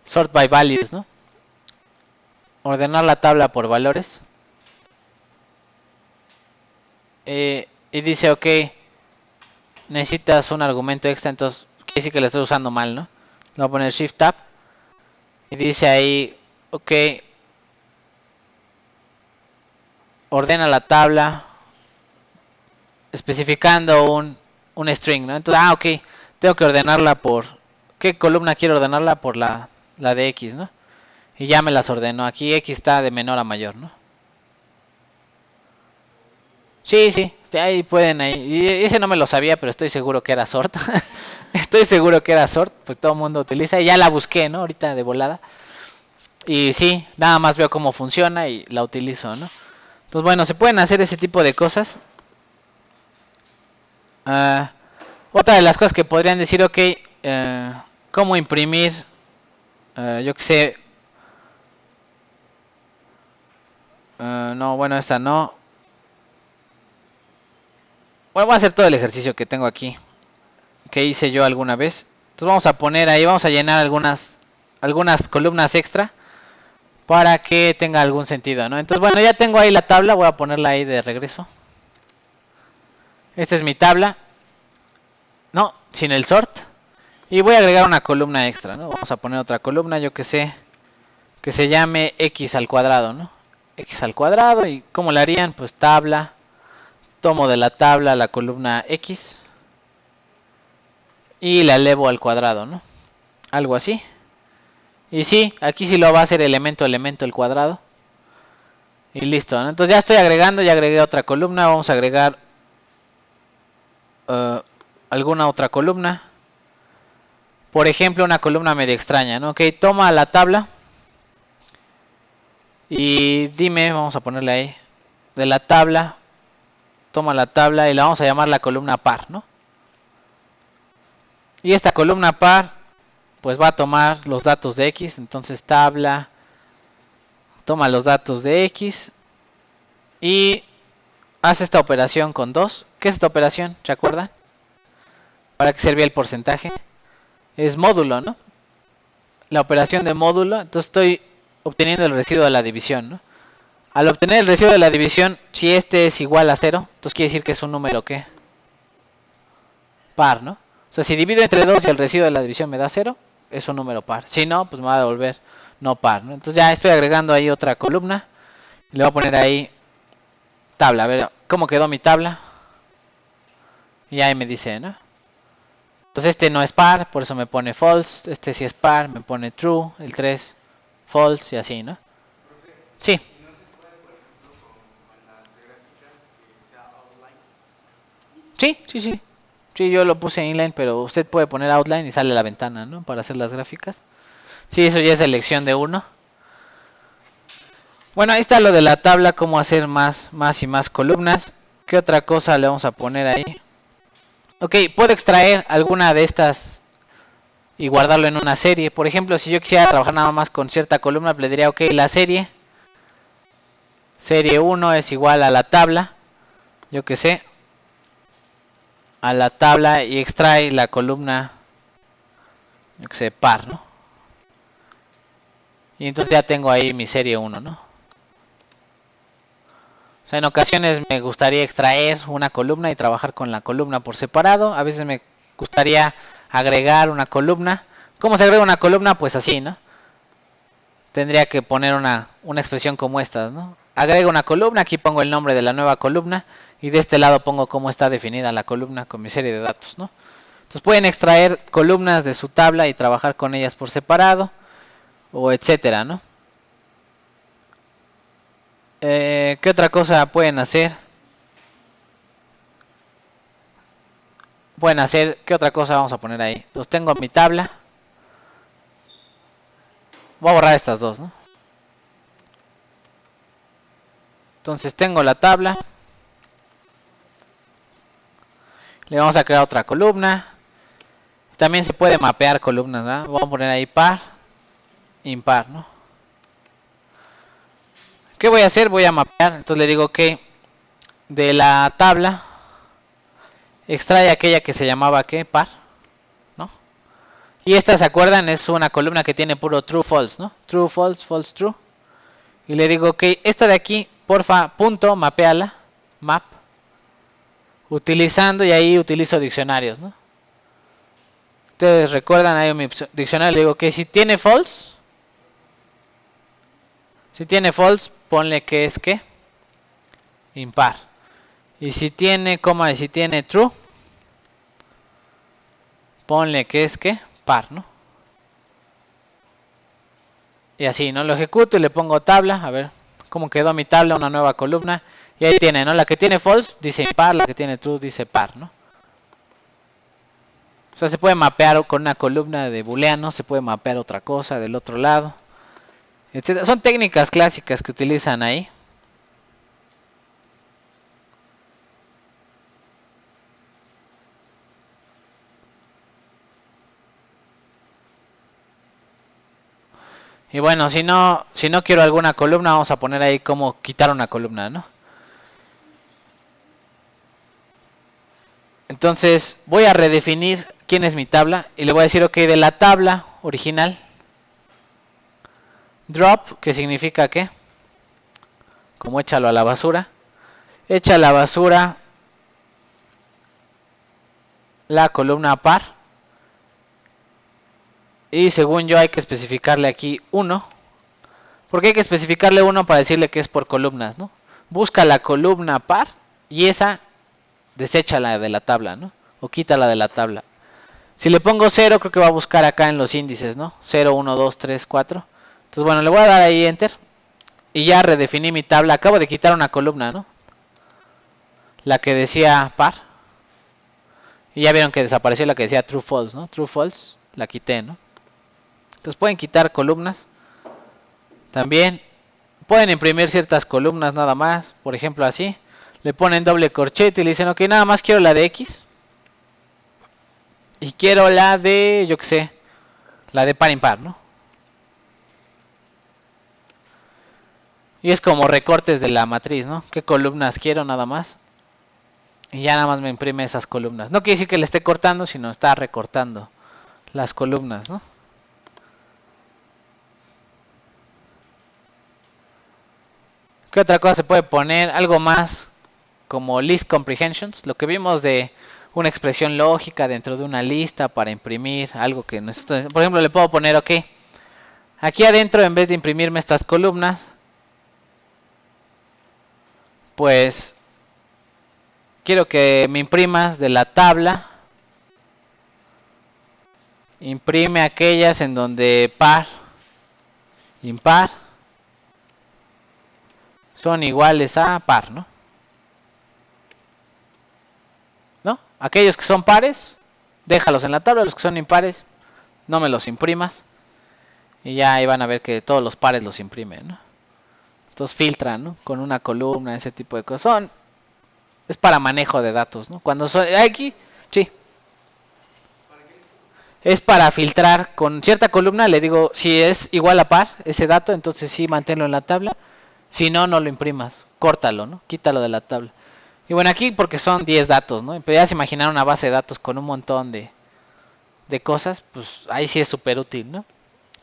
Sort by values, ¿no? Ordenar la tabla por valores. Y dice, ok, necesitas un argumento extra, entonces quiere decir que lo estoy usando mal, ¿no? Le voy a poner Shift Tab. Y dice ahí, ok, ordena la tabla especificando un string, ¿no? Entonces, ok, tengo que ordenarla por, ¿qué columna quiero ordenarla? Por la de X, ¿no? Y ya me las ordenó. Aquí X está de menor a mayor, ¿no? Sí, sí, ahí pueden ahí. Y ese no me lo sabía, pero estoy seguro que era sort. Estoy seguro que era sort, pues todo el mundo utiliza. Y ya la busqué, ¿no? Ahorita de volada. Y sí, nada más veo cómo funciona y la utilizo, ¿no? Entonces, bueno, se pueden hacer ese tipo de cosas. Otra de las cosas que podrían decir, ok, cómo imprimir, yo que sé, no, bueno, esta no. Bueno, voy a hacer todo el ejercicio que tengo aquí, que hice yo alguna vez. Entonces vamos a poner ahí, vamos a llenar algunas columnas extra para que tenga algún sentido, ¿no? Entonces, bueno, ya tengo ahí la tabla, voy a ponerla ahí de regreso. Esta es mi tabla. No, sin el sort. Y voy a agregar una columna extra, ¿no? Vamos a poner otra columna, yo que sé, que se llame X al cuadrado, ¿no? X al cuadrado, y ¿cómo la harían? Pues tabla, tomo de la tabla la columna X y la elevo al cuadrado, ¿no? Algo así. Y sí, aquí sí lo va a hacer elemento elemento el cuadrado. Y listo, ¿no? Entonces ya estoy agregando, ya agregué otra columna, vamos a agregar alguna otra columna. Por ejemplo, una columna medio extraña, ¿no? Ok, toma la tabla y dime, vamos a ponerle ahí, de la tabla, toma la tabla y la vamos a llamar la columna par, ¿no? Y esta columna par, pues va a tomar los datos de X, entonces tabla, toma los datos de X y hace esta operación con 2. ¿Qué es esta operación? ¿Se acuerdan? ¿Para qué servía el porcentaje? Es módulo, ¿no? La operación de módulo, entonces estoy obteniendo el residuo de la división, ¿no? Al obtener el residuo de la división, si este es igual a 0, entonces quiere decir que es un número, ¿qué? Par, ¿no? O sea, si divido entre 2 y el residuo de la división me da 0, es un número par. Si no, pues me va a devolver no par, ¿no? Entonces ya estoy agregando ahí otra columna. Le voy a poner ahí tabla. A ver, ¿cómo quedó mi tabla? Y ahí me dice, ¿no? Entonces este no es par, por eso me pone false. Este sí es par, me pone true. El 3, false y así, ¿no? Sí. Sí, sí, sí. Sí, yo lo puse en inline, pero usted puede poner outline y sale la ventana, ¿no? Para hacer las gráficas. Sí, eso ya es elección de uno. Bueno, ahí está lo de la tabla, cómo hacer más y más columnas. ¿Qué otra cosa le vamos a poner ahí? Ok, puedo extraer alguna de estas y guardarlo en una serie. Por ejemplo, si yo quisiera trabajar nada más con cierta columna, le diría, ok, la serie 1 es igual a la tabla, yo que sé, a la tabla y extrae la columna, yo que sé, par, ¿no? Y entonces ya tengo ahí mi serie 1, ¿no? O sea, en ocasiones me gustaría extraer una columna y trabajar con la columna por separado. A veces me gustaría agregar una columna. ¿Cómo se agrega una columna? Pues así, ¿no? Tendría que poner una expresión como esta, ¿no? Agrego una columna, aquí pongo el nombre de la nueva columna y de este lado pongo cómo está definida la columna con mi serie de datos, ¿no? Entonces pueden extraer columnas de su tabla y trabajar con ellas por separado o etcétera, ¿no? ¿Qué otra cosa pueden hacer? ¿Qué otra cosa vamos a poner ahí? Entonces tengo mi tabla. Voy a borrar estas dos, ¿no? Entonces tengo la tabla. Le vamos a crear otra columna. También se puede mapear columnas, ¿verdad? Vamos a poner ahí par, impar, ¿no? ¿Qué voy a hacer? Voy a mapear. Entonces le digo que de la tabla extrae aquella que se llamaba ¿qué? Par, ¿no? Y esta, ¿se acuerdan? Es una columna que tiene puro true, false, ¿no? True, false, false, true. Y le digo que esta de aquí, porfa, punto, mapeala, map, utilizando, y ahí utilizo diccionarios, ¿no? Ustedes recuerdan ahí mi diccionario, le digo que si tiene false, ponle que es que impar. Y si tiene coma y si tiene true, ponle que es que par, ¿no? Y así, ¿no? Lo ejecuto y le pongo tabla, a ver cómo quedó mi tabla, una nueva columna. Y ahí tiene, ¿no? La que tiene false dice impar, la que tiene true dice par, ¿no? O sea, se puede mapear con una columna de booleano, se puede mapear otra cosa del otro lado, etc. Son técnicas clásicas que utilizan ahí. Y bueno, si no quiero alguna columna, vamos a poner ahí cómo quitar una columna, ¿no? Entonces voy a redefinir quién es mi tabla y le voy a decir, ok, de la tabla original, drop, que significa ¿qué? Como échalo a la basura. Echa a la basura la columna par. Y según yo hay que especificarle aquí 1. Porque hay que especificarle 1 para decirle que es por columnas, ¿no? Busca la columna par y esa deséchala de la tabla, ¿no? O quítala de la tabla. Si le pongo 0, creo que va a buscar acá en los índices, ¿no? 0, 1, 2, 3, 4. Entonces, bueno, le voy a dar ahí Enter. Y ya redefiní mi tabla. Acabo de quitar una columna, ¿no? La que decía par. Y ya vieron que desapareció la que decía True, False, ¿no? True, False, la quité, ¿no? Entonces pueden quitar columnas. También pueden imprimir ciertas columnas nada más. Por ejemplo, así. Le ponen doble corchete y le dicen, ok, nada más quiero la de X. Y quiero la de, yo qué sé, la de par impar, ¿no? Y es como recortes de la matriz, ¿no? ¿Qué columnas quiero nada más? Y ya nada más me imprime esas columnas. No quiere decir que le esté cortando, sino está recortando las columnas, ¿no? ¿Qué otra cosa se puede poner? Algo más como list comprehensions, lo que vimos de una expresión lógica dentro de una lista para imprimir algo que nosotros, por ejemplo, le puedo poner, ok, aquí adentro en vez de imprimirme estas columnas, pues quiero que me imprimas de la tabla, imprime aquellas en donde par, impar, son iguales a par, ¿no? ¿No? Aquellos que son pares, déjalos en la tabla, los que son impares, no me los imprimas. Y ya ahí van a ver que todos los pares los imprimen, ¿no? Entonces filtran, ¿no? Con una columna, ese tipo de cosas. Es para manejo de datos, ¿no? Cuando son aquí, sí. Es para filtrar con cierta columna, le digo, si es igual a par ese dato, entonces sí, manténlo en la tabla. Si no, no lo imprimas, córtalo, ¿no? Quítalo de la tabla. Y bueno, aquí porque son 10 datos, ¿no? Pero ya se imaginar una base de datos con un montón de cosas, pues ahí sí es súper útil, ¿no?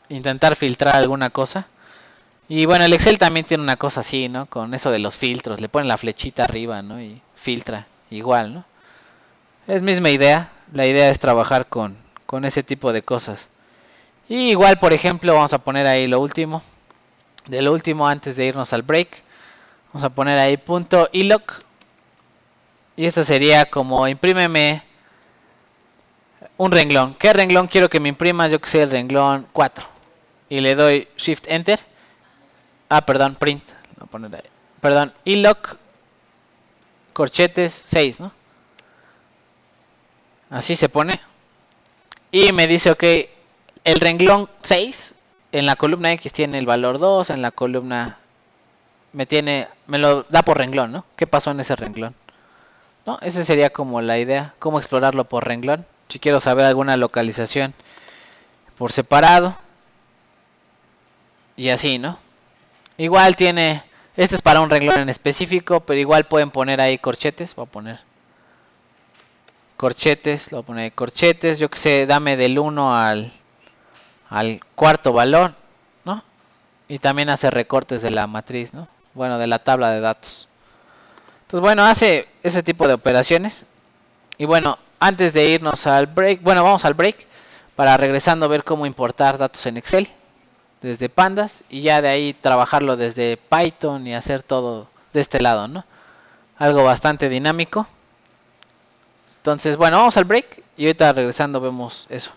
Intentar filtrar alguna cosa. Y bueno, el Excel también tiene una cosa así, ¿no? Con eso de los filtros, le ponen la flechita arriba, ¿no? Y filtra, igual, ¿no? Es misma idea, la idea es trabajar con ese tipo de cosas. Y igual, por ejemplo, vamos a poner ahí lo último. De lo último antes de irnos al break. Vamos a poner ahí punto iloc. Y esto sería como imprímeme un renglón. ¿Qué renglón quiero que me imprima? Yo que sé, el renglón 4. Y le doy Shift Enter. Perdón, print. Voy a poner ahí. Perdón, iloc corchetes 6, ¿no? Así se pone. Y me dice, ok, el renglón 6 en la columna X tiene el valor 2, en la columna me lo da por renglón, ¿no? ¿Qué pasó en ese renglón? ¿No? Esa sería como la idea, cómo explorarlo por renglón. Si quiero saber alguna localización por separado. Y así, ¿no? Igual tiene, este es para un renglón en específico, pero igual pueden poner ahí corchetes. Voy a poner corchetes, lo voy a poner corchetes, yo que sé, dame del 1 al cuarto valor, ¿no? Y también hace recortes de la matriz, ¿no? Bueno, de la tabla de datos. Entonces, bueno, hace ese tipo de operaciones. Y bueno, antes de irnos al break, bueno, vamos al break para regresando a ver cómo importar datos en Excel desde Pandas y ya de ahí trabajarlo desde Python y hacer todo de este lado, ¿no? Algo bastante dinámico. Entonces, bueno, vamos al break y ahorita regresando vemos eso.